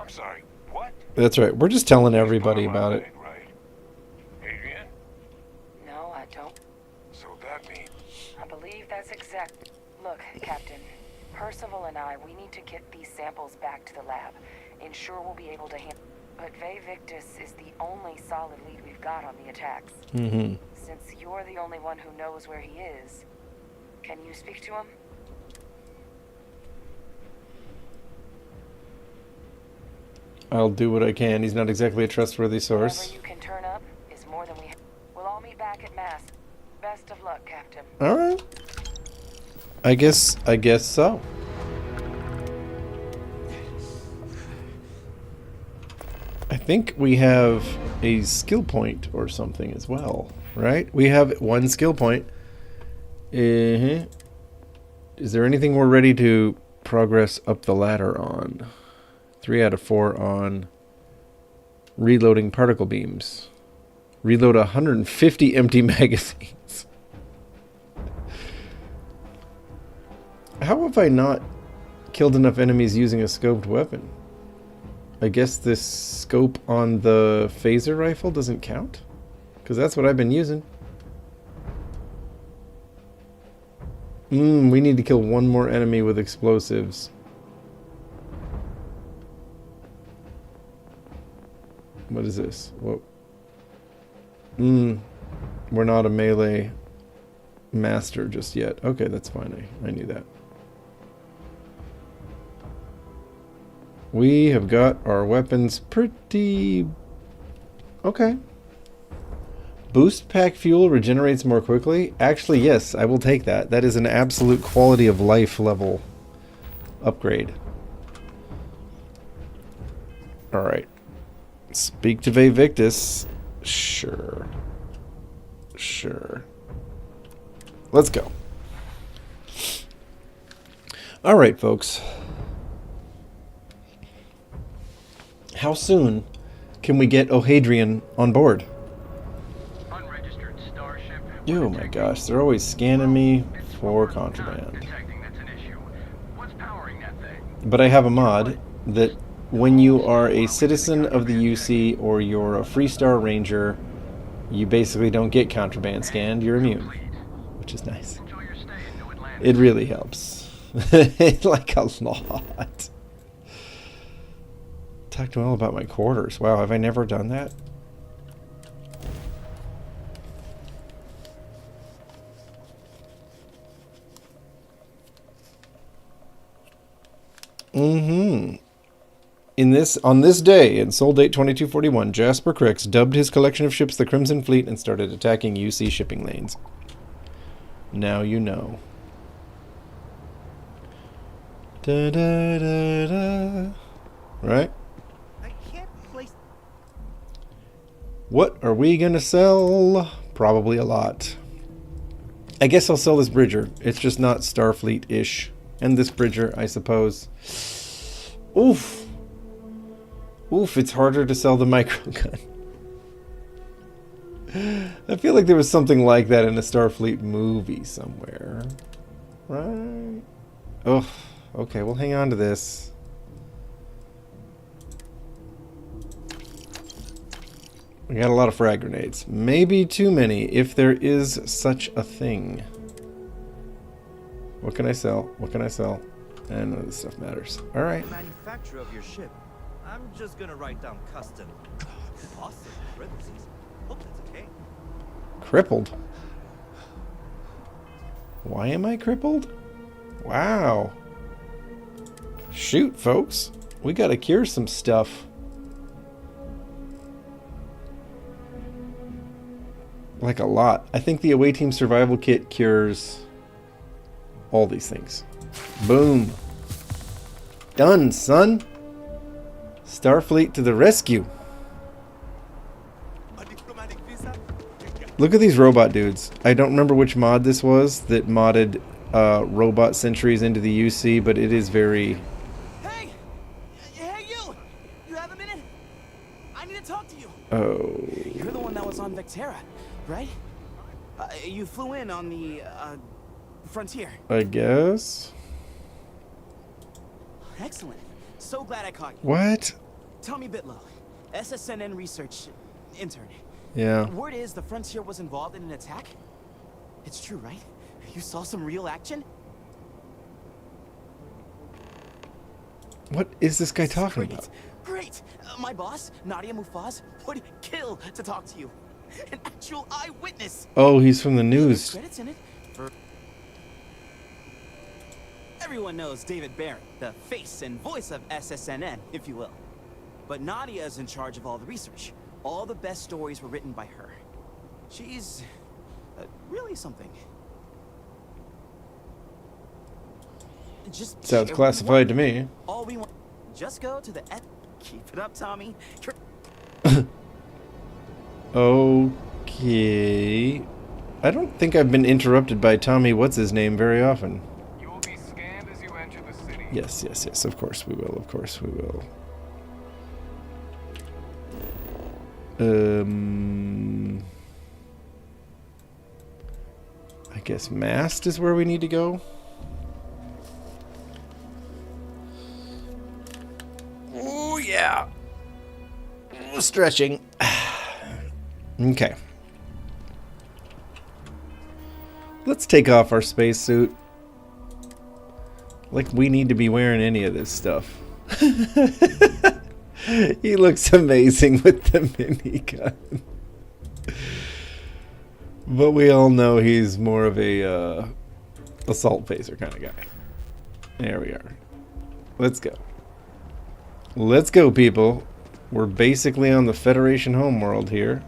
I'm sorry, what? That's right. We're just telling everybody about it. Right. Adrian? No, I don't. So that means... I believe that's exact. Look, Captain. Percival and I, we need to get these samples back to the lab. Ensure we'll be able to handle. But Bay Victus is the only solid lead we've got on the attacks. Mm-hmm. Since you're the only one who knows where he is, can you speak to him? I'll do what I can. He's not exactly a trustworthy source. Whatever you can turn up is more than we have. We'll all meet back at Mass. Best of luck, Captain. All right. I guess so. I think we have a skill point or something as well, right? We have one skill point. Is there anything we're ready to progress up the ladder on? 3 out of 4 on reloading particle beams. Reload 150 empty magazines. How have I not killed enough enemies using a scoped weapon? I guess this scope on the phaser rifle doesn't count? Because that's what I've been using. We need to kill one more enemy with explosives. What is this? Whoa. We're not a melee master just yet. Okay, that's fine. I knew that. We have got our weapons pretty... Okay. Boost pack fuel regenerates more quickly? Actually, yes, I will take that. That is an absolute quality of life level upgrade. Alright. Speak to Victus. Sure. Sure. Let's go. Alright, folks. How soon can we get Ohadrian on board? Unregistered starship. Oh my gosh, they're always scanning me for contraband. That's an issue. What's powering that thing? But I have a mod that when you are a citizen of the UC or you're a Freestar Ranger, you basically don't get contraband scanned, you're immune. Which is nice. Enjoy your stay in New Atlantis. It really helps. Like a lot. Talk to all about my quarters. Wow, have I never done that? On this day, in Sol Date 2241, Jasper Crix dubbed his collection of ships the Crimson Fleet and started attacking UC shipping lanes. Now you know. Da da da da. Right? I can't place. What are we gonna sell? Probably a lot. I guess I'll sell this Bridger. It's just not Starfleet-ish. And this Bridger, I suppose. Oof. Oof, it's harder to sell the microgun. I feel like there was something like that in a Starfleet movie somewhere. Right? Oh, okay, we'll hang on to this. We got a lot of frag grenades. Maybe too many, if there is such a thing. What can I sell? What can I sell? And none of this stuff matters. Alright. Manufacturer of your ship. I'm just gonna write down custom. Awesome. Parentheses. Hope that's okay. Crippled? Why am I crippled? Wow. Shoot, folks. We gotta cure some stuff. Like a lot. I think the Away Team Survival Kit cures all these things. Boom. Done, son. Starfleet to the rescue. Look at these robot dudes. I don't remember which mod this was that modded robot sentries into the UC, but it is very... Hey! Hey, you! You have a minute? I need to talk to you. Oh. You're the one that was on Vectera, right? You flew in on the, Frontier. I guess. Excellent. So glad I caught you. What? Tommy Bitlow, SSNN research intern. Yeah. Word is the Frontier was involved in an attack? It's true, right? You saw some real action? What is this guy talking about? Great! My boss, Nadia Mufaz, would kill to talk to you. An actual eyewitness! Oh, he's from the news. Credits in it for... Everyone knows David Barron, the face and voice of SSNN, if you will. But Nadia is in charge of all the research. All the best stories were written by her. She's... really something. Just sounds classified to me. All we want... Just go to the... Keep it up, Tommy. Okay. I don't think I've been interrupted by Tommy what's-his-name very often. You will be scanned as you enter the city. Yes, yes, yes. Of course we will. Of course we will. I guess mast is where we need to go. Oh, yeah. Stretching. Okay. Let's take off our spacesuit. Like we need to be wearing any of this stuff. He looks amazing with the minigun. But we all know he's more of a assault phaser kind of guy. There we are. Let's go. Let's go, people. We're basically on the Federation homeworld here.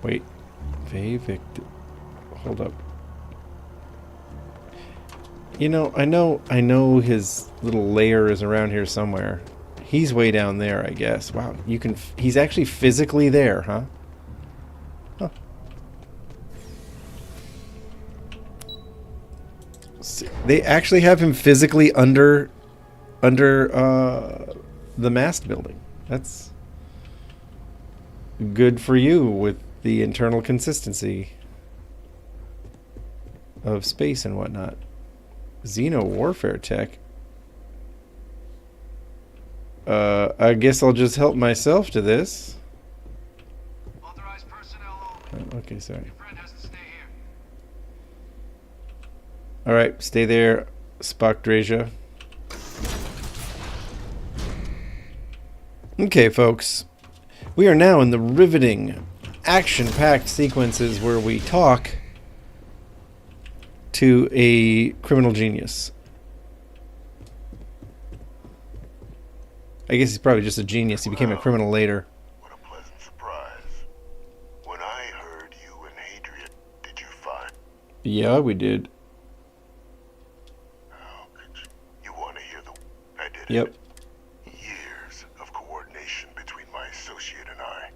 Wait. Hold up. You know, I know his little lair is around here somewhere. He's way down there, I guess. Wow, you can. He's actually physically there, huh? Huh. They actually have him physically under the mast building. That's good for you with the internal consistency of space and whatnot. Xeno warfare tech. I guess I'll just help myself to this. Authorized personnel only. Oh, okay, sorry. Your friend has to stay here. Alright, stay there, Spock Drasia. Okay, folks. We are now in the riveting, action-packed sequences where we talk to a criminal genius. I guess he's probably just a genius. He became a criminal later. What a pleasant surprise. When I heard you and Hadrian, did you find... Yeah, we did. Oh, you want to hear the... I did Yep. it. Years of coordination between my associate and I.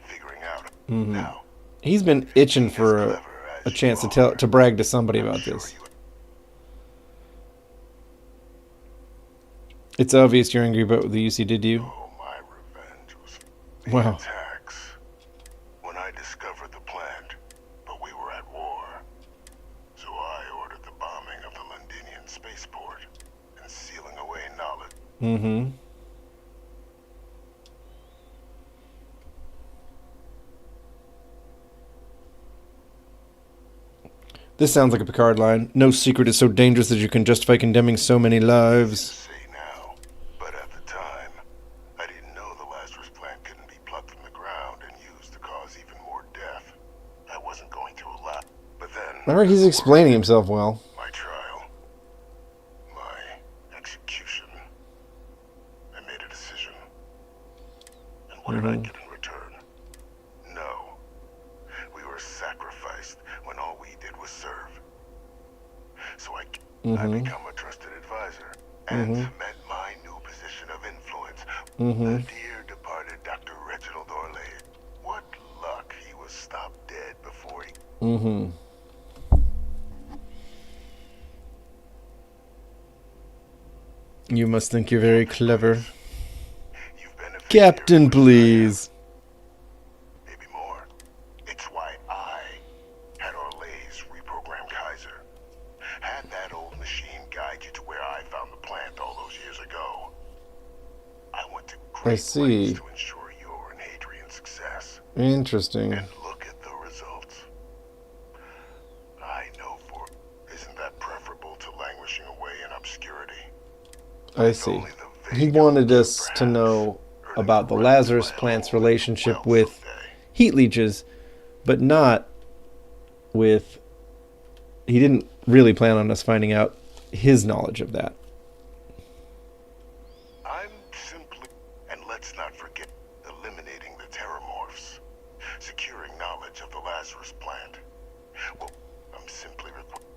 Figuring out... Now, He's been itching for a chance to brag to somebody about this. It's obvious you're angry about what the UC did to you. Oh, my revenge was the Wow. attacks. When I discovered the plant, but we were at war. So I ordered the bombing of the Londinian spaceport and sealing away knowledge. Mm-hmm. This sounds like a Picard line. No secret is so dangerous that you can justify condemning so many lives. Say now, but at the time, I didn't know the Lazarus plant couldn't be plucked from the ground and used to cause even more death. I wasn't going to allow. But then... Alright, he's explaining himself well. My trial. My execution. I made a decision. And what did I get in return? No. We were sacrificed when all we did was serve. So I become a trusted advisor and cement my new position of influence. The dear departed Dr. Reginald Orley. What luck he was stopped dead before he... You must think you're very clever. You've benefited Captain, here, please. maybe more. It's why I had Orlais reprogram Kaiser. Had that old machine guide you to where I found the plant all those years ago. I went to great see. lengths to ensure your and Hadrian's success. Interesting. And look at the results. I know for... Isn't that preferable to languishing away in obscurity? I see. He wanted us to know about the Lazarus plant's relationship with heat leeches, but not with... He didn't really plan on us finding out his knowledge of that. I'm simply... And let's not forget eliminating the terramorphs. Securing knowledge of the Lazarus plant. Well, I'm simply...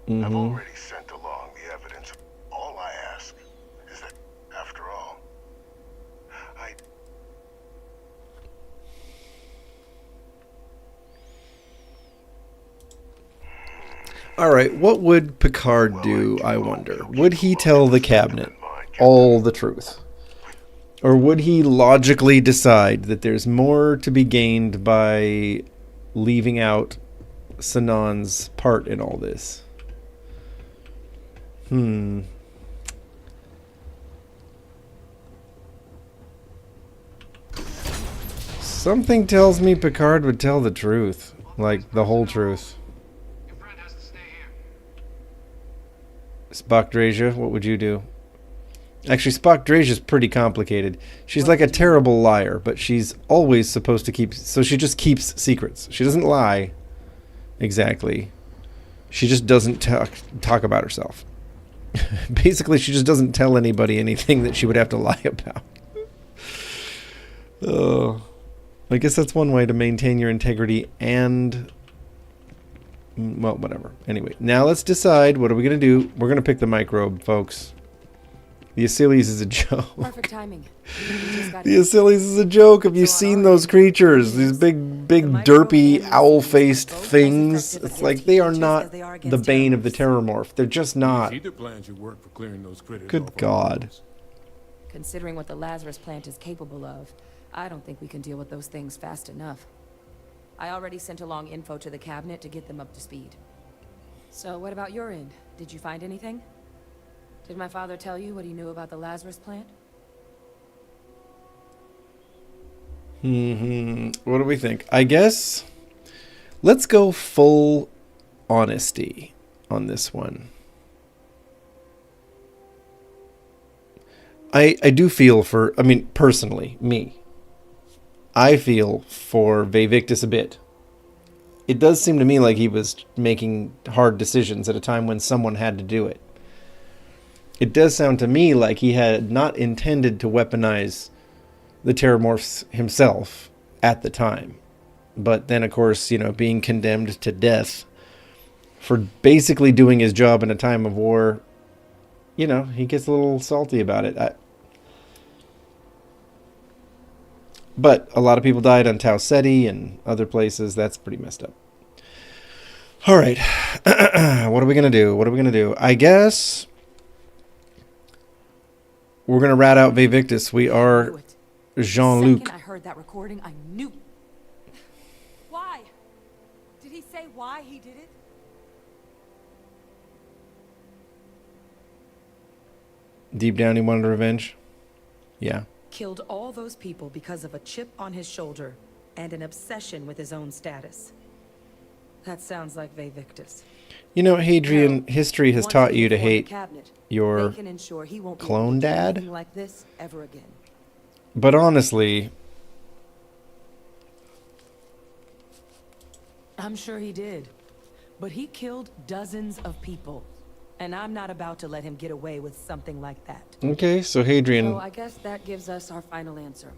I've already sent along the evidence. All I ask is that, after all, I... Alright, what would Picard do, I wonder? Would he tell the cabinet all the truth? Or would he logically decide that there's more to be gained by leaving out Sanon's part in all this? Something tells me Picard would tell the truth. Like, the whole truth. Your friend has to stay here. Spock Drasia, what would you do? Actually, Spock Drasia's pretty complicated. She's like a terrible liar, but she's always supposed to keep... So she just keeps secrets. She doesn't lie. Exactly. She just doesn't talk about herself. Basically, she just doesn't tell anybody anything that she would have to lie about. Oh, I guess that's one way to maintain your integrity and... Well, whatever. Anyway, now let's decide. What are we going to do? We're going to pick the microbe, folks. The Achilles is a joke. Perfect timing. The Achilles is a joke. Have you seen those creatures? These big, derpy, owl-faced things. It's like they are not the bane of the Terramorph. They're just not. Good God. Considering what the Lazarus plant is capable of, I don't think we can deal with those things fast enough. I already sent along info to the cabinet to get them up to speed. So what about your end? Did you find anything? Did my father tell you what he knew about the Lazarus plant? What do we think? I guess let's go full honesty on this one. I do feel for, I mean, personally, me. I feel for Vivictus a bit. It does seem to me like he was making hard decisions at a time when someone had to do it. It does sound to me like he had not intended to weaponize the Terramorphs himself at the time. But then, of course, you know, being condemned to death for basically doing his job in a time of war, you know, he gets a little salty about it. But a lot of people died on Tau Ceti and other places. That's pretty messed up. All right. What are we going to do? What are we going to do? I guess we're going to rat out Vivictus. We are Jean-Luc. The second I heard that recording, I knew. Why? Did he say why he did it? Deep down, he wanted revenge. Yeah. Killed all those people because of a chip on his shoulder and an obsession with his own status. That sounds like Vivictus. You know, Hadrian, history has taught you to hate your clone dad. Like this ever again. But honestly, I'm sure he did. But he killed dozens of people. And I'm not about to let him get away with something like that. Okay, so Hadrian... So I guess that gives us our final answer.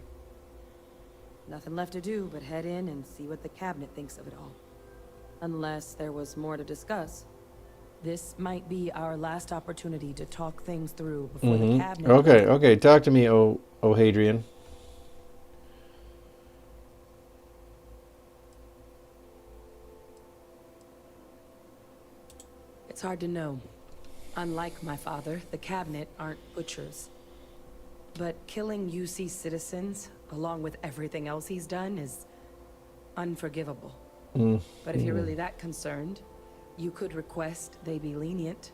Nothing left to do but head in and see what the cabinet thinks of it all. Unless there was more to discuss. This might be our last opportunity to talk things through before the cabinet... Okay, talk to me, oh Hadrian. It's hard to know. Unlike my father, the cabinet aren't butchers. But killing UC citizens, along with everything else he's done, is unforgivable. But if you're really that concerned, you could request they be lenient.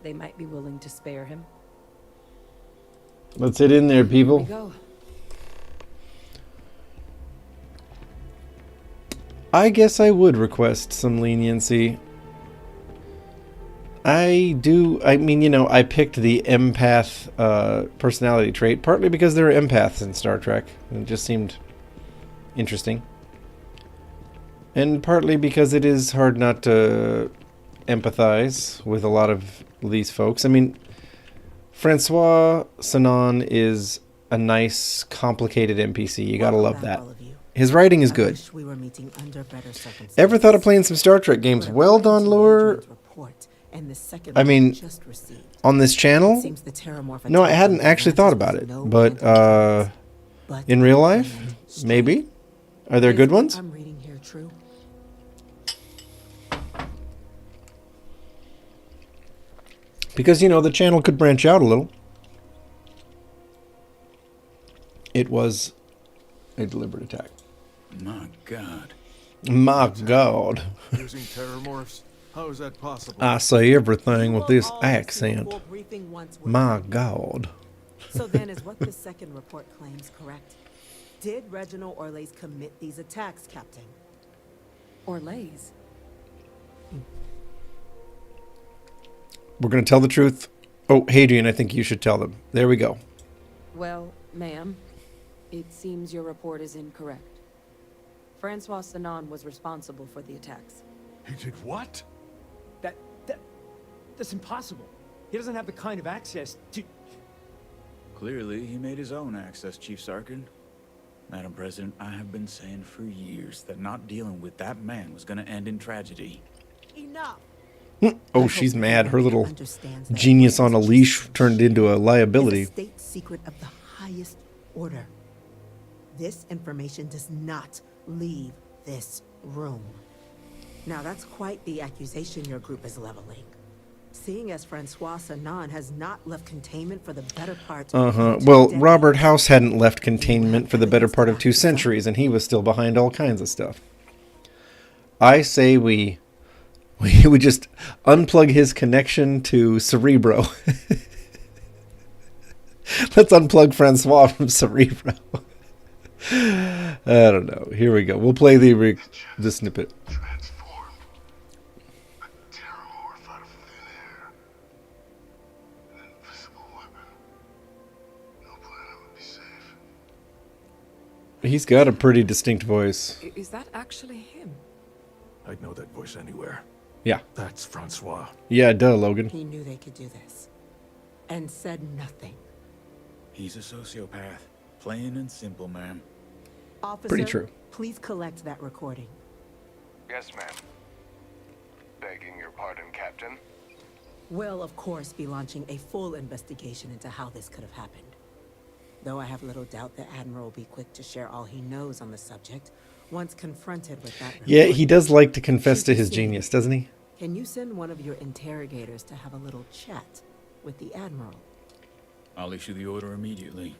They might be willing to spare him. Let's hit in there, people. Here we go. I guess I would request some leniency. I mean, you know, I picked the empath personality trait, partly because there are empaths in Star Trek, and it just seemed interesting. And partly because it is hard not to empathize with a lot of these folks. I mean, Francois Sanon is a nice, complicated NPC. You gotta love that. His writing is good. Ever thought of playing some Star Trek games? Well done, Lure. I mean, on this channel? No, I hadn't actually thought about it. But, in real life? Maybe? Are there good ones? Because, you know, the channel could branch out a little. It was a deliberate attack. My God. My God. Using terramorphs? How is that possible? I say everything with this accent. My God. So then is what the second report claims correct? Did Reginald Orlays commit these attacks, Captain? Orlays? We're going to tell the truth Oh, Hadrian, I think you should tell them. There we go. Well, ma'am, it seems your report is incorrect. Francois Sanon was responsible for the attacks. He did what? That's impossible. He doesn't have the kind of access to... Clearly, he made his own access, Chief Sarkin. Madam President, I have been saying for years that not dealing with that man was going to end in tragedy. Enough. Oh, she's mad. Her little genius on a leash turned into a liability. It's a state secret of the highest order. This information does not leave this room. Now, that's quite the accusation your group is leveling. Seeing as Francois Sanon has not left containment for the better part of Well, Robert House hadn't left containment for the better part of 2 centuries, and he was still behind all kinds of stuff. I say we just unplug his connection to Cerebro. Let's unplug Francois from Cerebro. I don't know. Here we go. We'll play the snippet. He's got a pretty distinct voice. Is that actually him? I'd know that voice anywhere. Yeah. That's Francois. Yeah, duh, Logan. He knew they could do this. And said nothing. He's a sociopath. Plain and simple, ma'am. Officer, pretty true. Please collect that recording. Yes, ma'am. Begging your pardon, Captain. We'll, of course, be launching a full investigation into how this could have happened. Though I have little doubt the Admiral will be quick to share all he knows on the subject once confronted with that report. Yeah, he does like to confess to his genius, doesn't he? Can you send one of your interrogators to have a little chat with the Admiral? I'll issue the order immediately.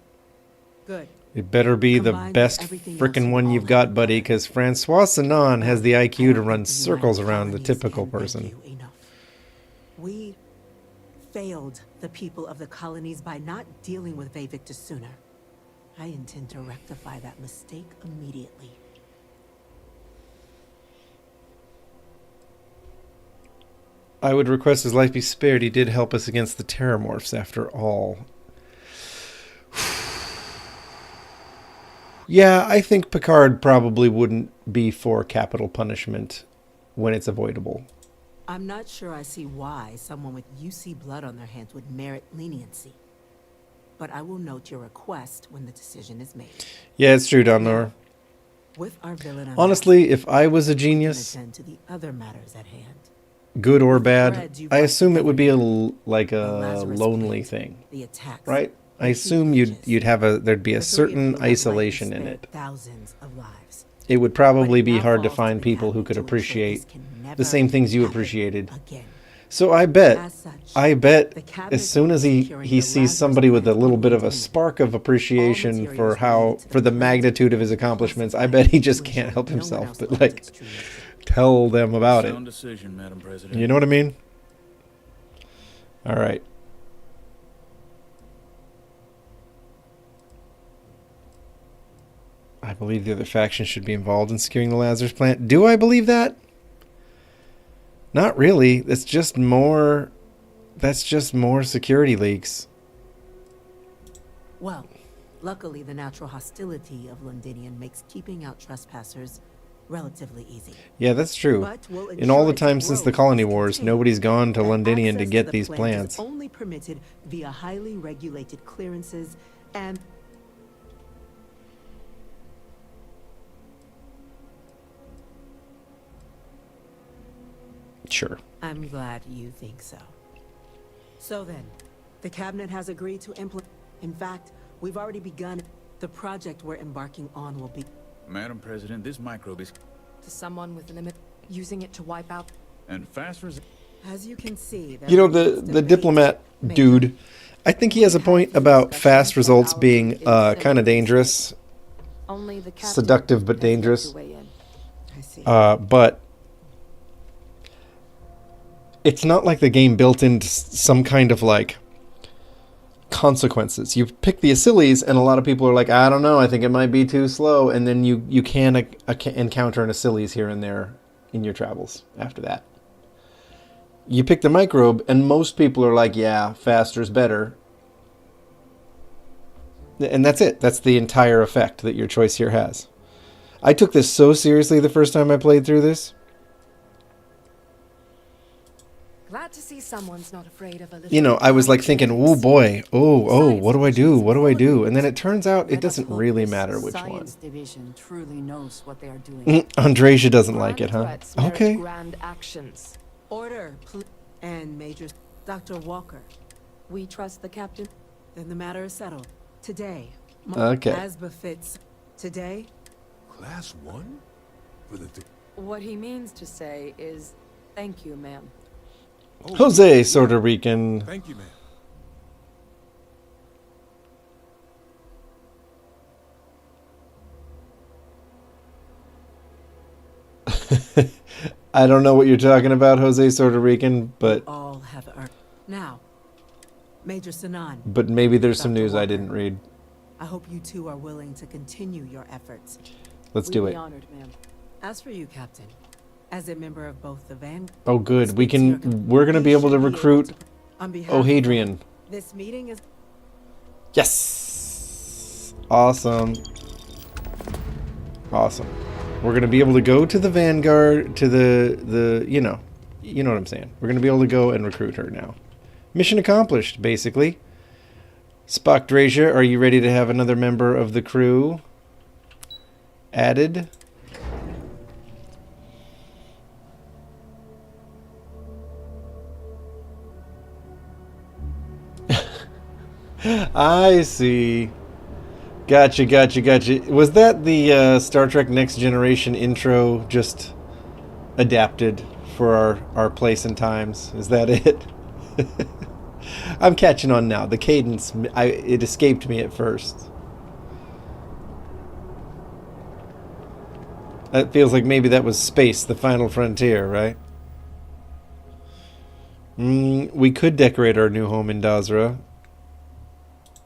Good. It better be the best frickin' one you've got, buddy, because Francois Sanon has the IQ to run circles around the typical person. We failed the people of the colonies by not dealing with Vavictus sooner. I intend to rectify that mistake immediately. I would request his life be spared. He did help us against the Terramorphs, after all. Yeah, I think Picard probably wouldn't be for capital punishment when it's avoidable. I'm not sure I see why someone with UC blood on their hands would merit leniency. But I will note your request when the decision is made. Yeah, it's true, Domnor. With our villain Honestly, if I was a genius, attend to the other matters at hand. good or bad, I assume it would be like a lonely thing, right? I assume there'd be a certain isolation in it. Thousands of lives. It would probably be hard to find people who could appreciate the same things you appreciated. So I bet as soon as he sees somebody with a little bit of a spark of appreciation for the magnitude of his accomplishments, I bet he just can't help himself but like tell them about it. Sound decision, Madam President. You know what I mean? All right. I believe the other faction should be involved in securing the Lazarus plant. Do I believe that? Not really. That's just more security leaks. Well, luckily the natural hostility of Londinian makes keeping out trespassers relatively easy. Yeah, that's true. In all the time since the Colony Wars, nobody's gone to Londinian to get these plants. Is only permitted via highly regulated clearances and Sure. I'm glad you think so. So then, the cabinet has agreed to implement. In fact, we've already begun. The project we're embarking on will be. Madam President, this microbe is. To someone with limit, using it to wipe out. And fast As you can see, you know, the diplomat dude, I think he has a point about fast results being kind of dangerous. Seductive but dangerous. But it's not like the game built in some kind of like consequences. You pick the Aciles and a lot of people are like, I don't know, I think it might be too slow. And then you can encounter an Aciles here and there in your travels after that. You pick the microbe, and most people are like, yeah, faster's better. And that's it. That's the entire effect that your choice here has. I took this so seriously the first time I played through this. Glad to see someone's not afraid of a little. You know, I was like thinking, oh boy, what do I do? What do I do? And then it turns out it doesn't really matter which one. Science division truly knows what they are doing. Andresia doesn't like it, huh? Threats merit Okay. Grand actions. Order, and Major Dr. Walker. We trust the captain. Then the matter is settled. Today. Okay. As befits. Today. Class 1? For the What he means to say is, thank you, ma'am. Oh, Jose Puerto Rican. Thank you, man. I don't know what you're talking about, Jose Puerto Rican, but All have earned. Now, Major Sanan. maybe there's some Dr. news I Walker. didn't read. I hope you two are willing to continue your efforts. Let's do it. Honored, ma'am. As for you, Captain, as a member of both the Vanguard. Oh, good. We're going to be able to recruit O'Hadrian. This meeting is. Yes. Awesome. Awesome. We're going to be able to go to the Vanguard, to the you know what I'm saying. We're going to be able to go and recruit her now. Mission accomplished, basically. Spock Drasia, are you ready to have another member of the crew added? I see. Gotcha. Was that the Star Trek Next Generation intro just adapted for our place and times? Is that it? I'm catching on now. The cadence, it escaped me at first. It feels like maybe that was Space, the Final Frontier, right? We could decorate our new home in Dazra.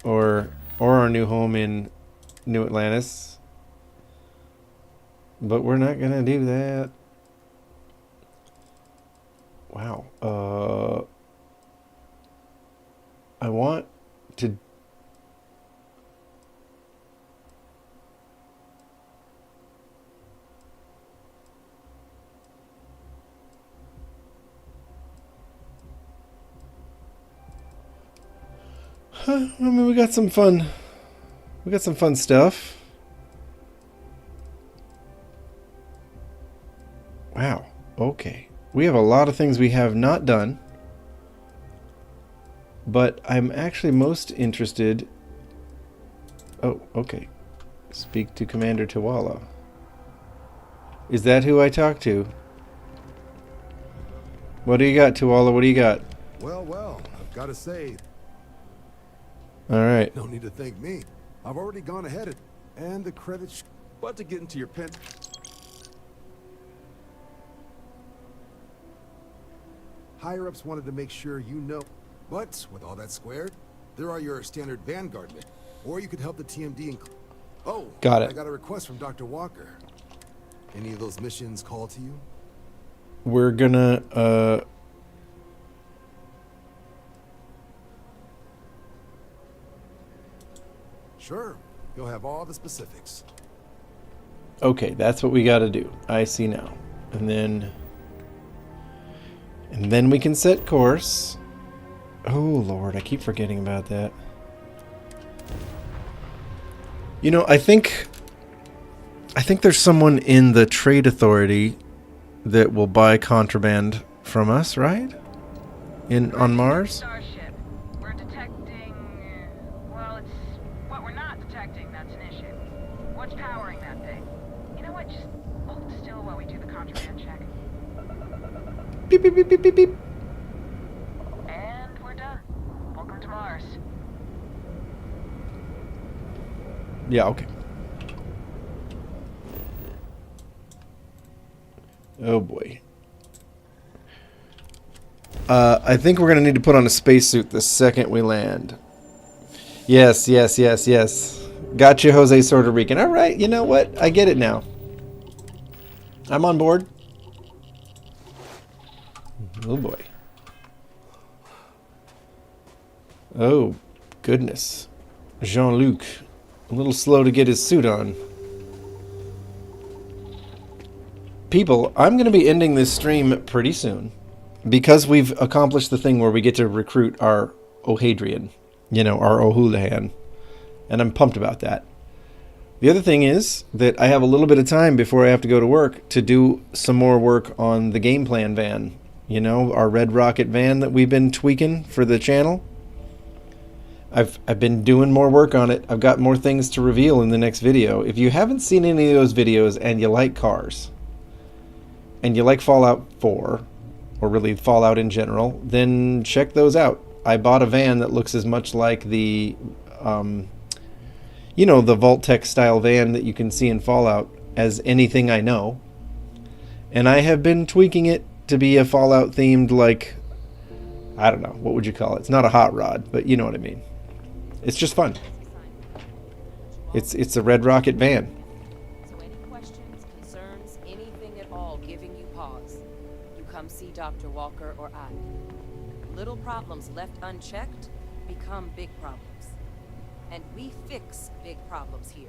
Or our new home in New Atlantis. But we're not gonna do that. Wow. I want to... I mean, we got some fun. We got some fun stuff. Wow. Okay. We have a lot of things we have not done. But I'm actually most interested... Oh, okay. Speak to Commander Tawala. Is that who I talk to? What do you got, Tawala? What do you got? Well, I've got to say... Alright. No need to thank me. I've already gone ahead and the credits... But to get into your pen... Higher-ups wanted to make sure you know... But, with all that squared, there are your standard Vanguard men. Or you could help the TMD and... Oh, got it. I got a request from Dr. Walker. Any of those missions call to you? We're gonna, Sure. You'll have all the specifics. Okay, that's what we gotta do. I see now. And then we can set course. Oh, Lord, I keep forgetting about that. You know, I think there's someone in the Trade Authority that will buy contraband from us, right? On Mars? Starship. We're detecting... well, it's what we're not detecting that's an issue. What's powering that thing? You know what? Just hold still while we do the contraband check. Beep, beep, beep, beep, beep, beep. And we're done. Welcome to Mars. Yeah, okay. Oh boy. I think we're gonna need to put on a spacesuit the second we land. Yes. Gotcha, Jose Puerto Rican. Alright, you know what? I get it now. I'm on board. Oh boy. Oh, goodness. Jean-Luc, a little slow to get his suit on. People, I'm going to be ending this stream pretty soon. Because we've accomplished the thing where we get to recruit our Ohadrian. You know, our O'Houlihan. And I'm pumped about that. The other thing is that I have a little bit of time before I have to go to work to do some more work on the game plan van. You know, our Red Rocket van that we've been tweaking for the channel. I've been doing more work on it. I've got more things to reveal in the next video. If you haven't seen any of those videos and you like cars, and you like Fallout 4, or really Fallout in general, then check those out. I bought a van that looks as much like the you know, the Vault-Tec style van that you can see in Fallout as anything I know. And I have been tweaking it to be a Fallout themed, like, I don't know, what would you call it? It's not a hot rod, but you know what I mean. It's just fun. It's a Red Rocket van. So any questions, concerns, anything at all giving you pause, you come see Dr. Walker or I. Little problems left unchecked become big problems. And we fix big problems here,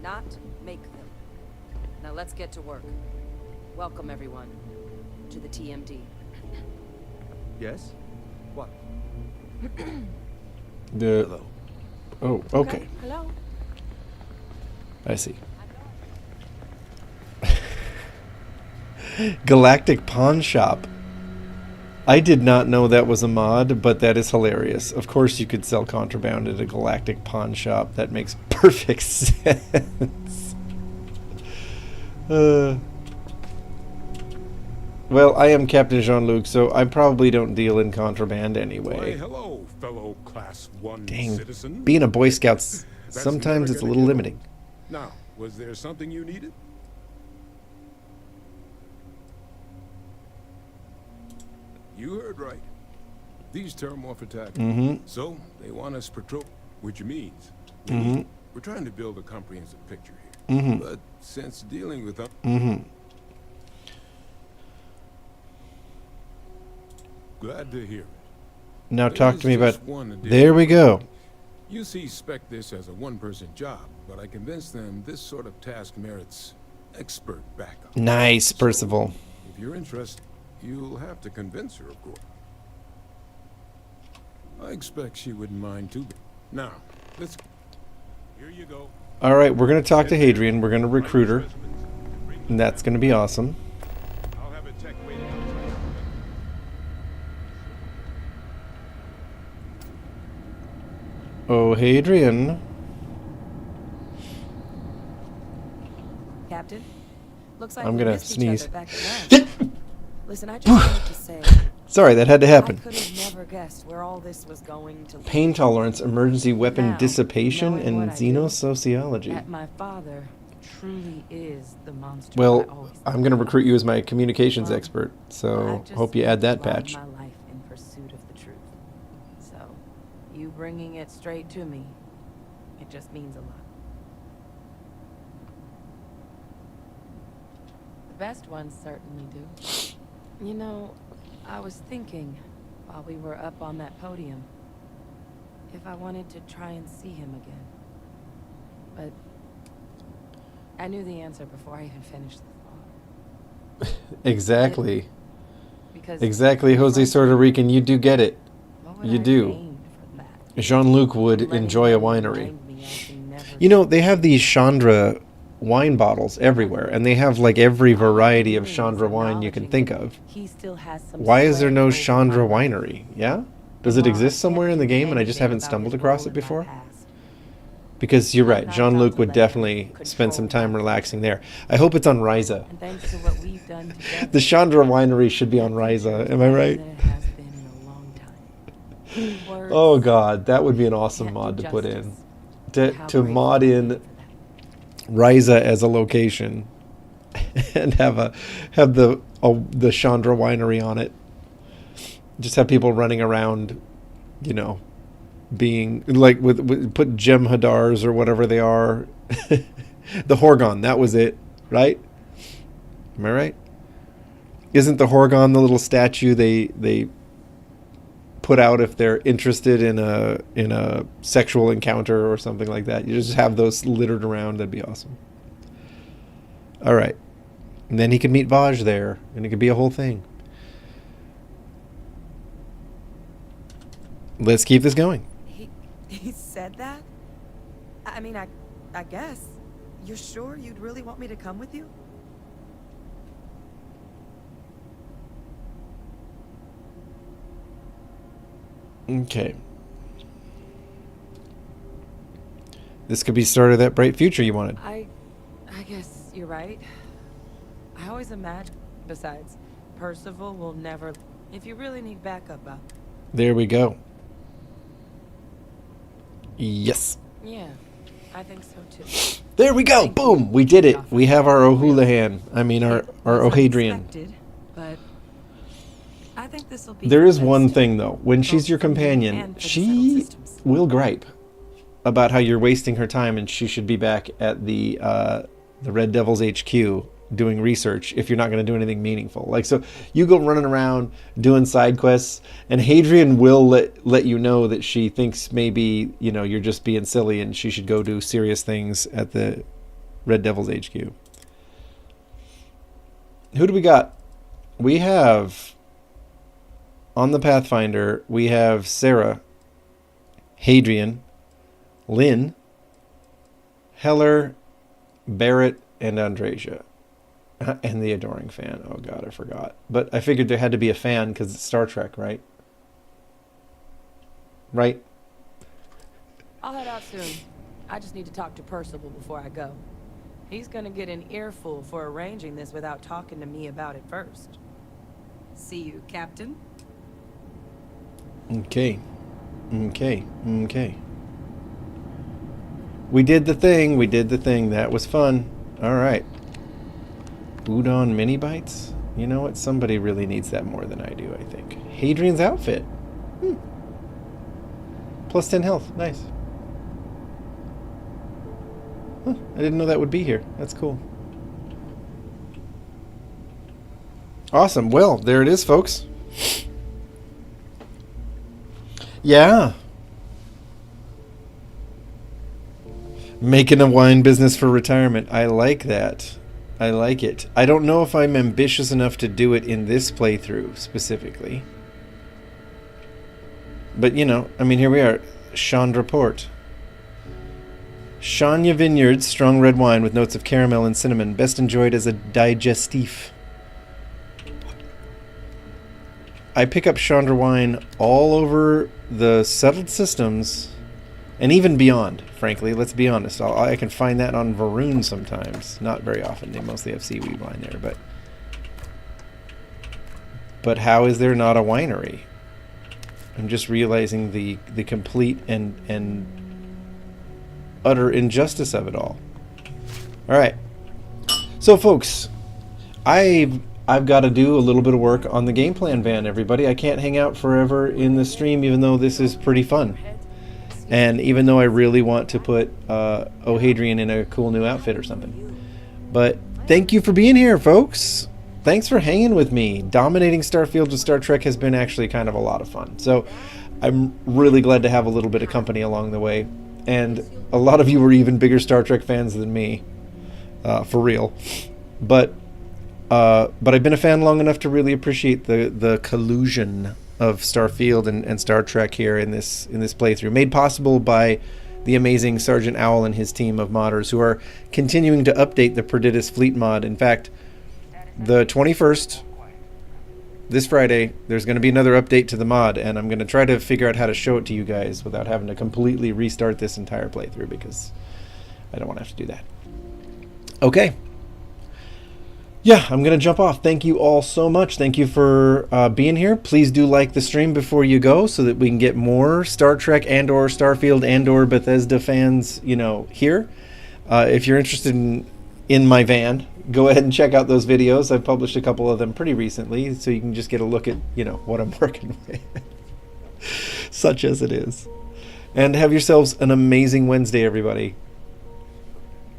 not make them. Now let's get to work. Welcome everyone to the TMD. Yes? What? Hello. Oh, okay. Hello. I see. Galactic Pawn Shop. I did not know that was a mod, but that is hilarious. Of course you could sell contraband at a Galactic Pawn Shop. That makes perfect sense. Well, I am Captain Jean-Luc, so I probably don't deal in contraband anyway. Why, hello, fellow Class 1 Dang, citizen. being a Boy Scout, That's sometimes never it's a gonna little get limiting. old. Now, was there something you needed? You heard right. These terramorph attack. So, they want us patrol, which means we're trying to build a comprehensive picture here. But since dealing with them... Glad to hear it. Now talk to me There's about... just one additional There we go. You spec this as a one-person job, but I convinced them this sort of task merits expert backup. Nice, Percival. If you're interested, you'll have to convince her, of course. I expect she wouldn't mind too. Now, let's... Here you go. Alright, we're going to talk to Hadrian. We're going to recruit her. And that's going to be awesome. I'll have a tech waiting outside. Oh, Hadrian. Captain, looks like I'm we gonna missed each sneeze. other back at lunch. Listen, I just wanted to say, Sorry, that had to happen. I could have never guessed where all this was going to lead. Pain tolerance, emergency weapon Now, dissipation, knowing and what I do, xenosociology. that my father truly is the monster I Well, always I'm going to recruit you as my communications Well, expert, so I've just hope you add that lived patch. my life in pursuit of the truth. So, you bringing it straight to me, it just means a lot. The best ones certainly do. You know, I was thinking while we were up on that podium if I wanted to try and see him again. But I knew the answer before I even finished the thought. Exactly. Because Exactly, Jose Puerto Rican, you do get it. You do. Jean-Luc would enjoy a winery. You know, they have these Chandra wine bottles everywhere, and they have like every variety of Chandra wine you can think of. Why is there no Chandra winery? Yeah? Does it exist somewhere in the game and I just haven't stumbled across it before? Because you're right, Jean-Luc would definitely spend some time relaxing there. I hope it's on Ryza. The Chandra winery should be on Ryza, am I right? Oh god, that would be an awesome mod to put in. To mod in Ryza as a location and have the Chandra winery on it. Just have people running around, you know, being like with put Jem'Hadars or whatever they are. The Horgon, that was it, right? Am I right? Isn't the Horgon the little statue they put out if they're interested in a sexual encounter or something like that. You just have those littered around. That'd be awesome. All right. And then he could meet Vaj there, and it could be a whole thing. Let's keep this going. He said that? I mean, I guess. You're sure you'd really want me to come with you? Okay. This could be sort of that bright future you wanted. I guess you're right. I always imagine. Besides, Percival will never. If you really need backup, There we go. Yes. Yeah, I think so too. There we go. Boom. We did it. We have our O'Houlihan. I mean, our O'Hadrian. But I think this will be. There is one thing, though. When she's your companion, she will gripe about how you're wasting her time and she should be back at the Red Devils HQ doing research if you're not going to do anything meaningful. Like, so you go running around doing side quests, and Hadrian will let you know that she thinks maybe, you know, you're just being silly and she should go do serious things at the Red Devils HQ. Who do we got? We have, on the Pathfinder, we have Sarah, Hadrian, Lynn, Heller, Barrett, and Andresia. And the Adoring Fan. Oh god, I forgot. But I figured there had to be a fan because it's Star Trek, right? Right? I'll head out soon. I just need to talk to Percival before I go. He's gonna get an earful for arranging this without talking to me about it first. See you, Captain. Okay. We did the thing. That was fun. Alright. Udon mini bites? You know what? Somebody really needs that more than I do, I think. Hadrian's outfit. Plus 10 health. Nice. Huh, I didn't know that would be here. That's cool. Awesome. Well, there it is, folks. Yeah. Making a wine business for retirement. I like that. I like it. I don't know if I'm ambitious enough to do it in this playthrough specifically. But, you know, I mean, here we are. Chandra Port. Shania Vineyards, strong red wine with notes of caramel and cinnamon. Best enjoyed as a digestif. I pick up Chandra wine all over the settled systems and even beyond, frankly. Let's be honest. I can find that on Varun sometimes. Not very often. They mostly have seaweed wine there, but how is there not a winery? I'm just realizing the complete and utter injustice of it all. All right. So, folks, I've got to do a little bit of work on the game plan van, everybody. I can't hang out forever in the stream, even though this is pretty fun. And even though I really want to put O'Hadrian in a cool new outfit or something. But thank you for being here, folks. Thanks for hanging with me. Dominating Starfield with Star Trek has been actually kind of a lot of fun. So I'm really glad to have a little bit of company along the way. And a lot of you were even bigger Star Trek fans than me. For real. But I've been a fan long enough to really appreciate the collusion of Starfield and Star Trek here in this playthrough, made possible by the amazing Sergeant Owl and his team of modders who are continuing to update the Perditus Fleet Mod. In fact, the 21st, this Friday, there's going to be another update to the mod, and I'm going to try to figure out how to show it to you guys without having to completely restart this entire playthrough, because I don't want to have to do that. Okay. Yeah, I'm going to jump off. Thank you all so much. Thank you for being here. Please do like the stream before you go so that we can get more Star Trek and or Starfield and or Bethesda fans, you know, here. If you're interested in my van, go ahead and check out those videos. I've published a couple of them pretty recently, so you can just get a look at, you know, what I'm working with. Such as it is. And have yourselves an amazing Wednesday, everybody.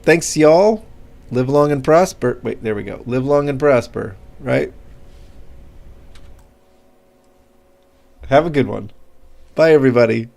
Thanks, y'all. Live long and prosper. Wait, there we go. Live long and prosper, right? Have a good one. Bye, everybody.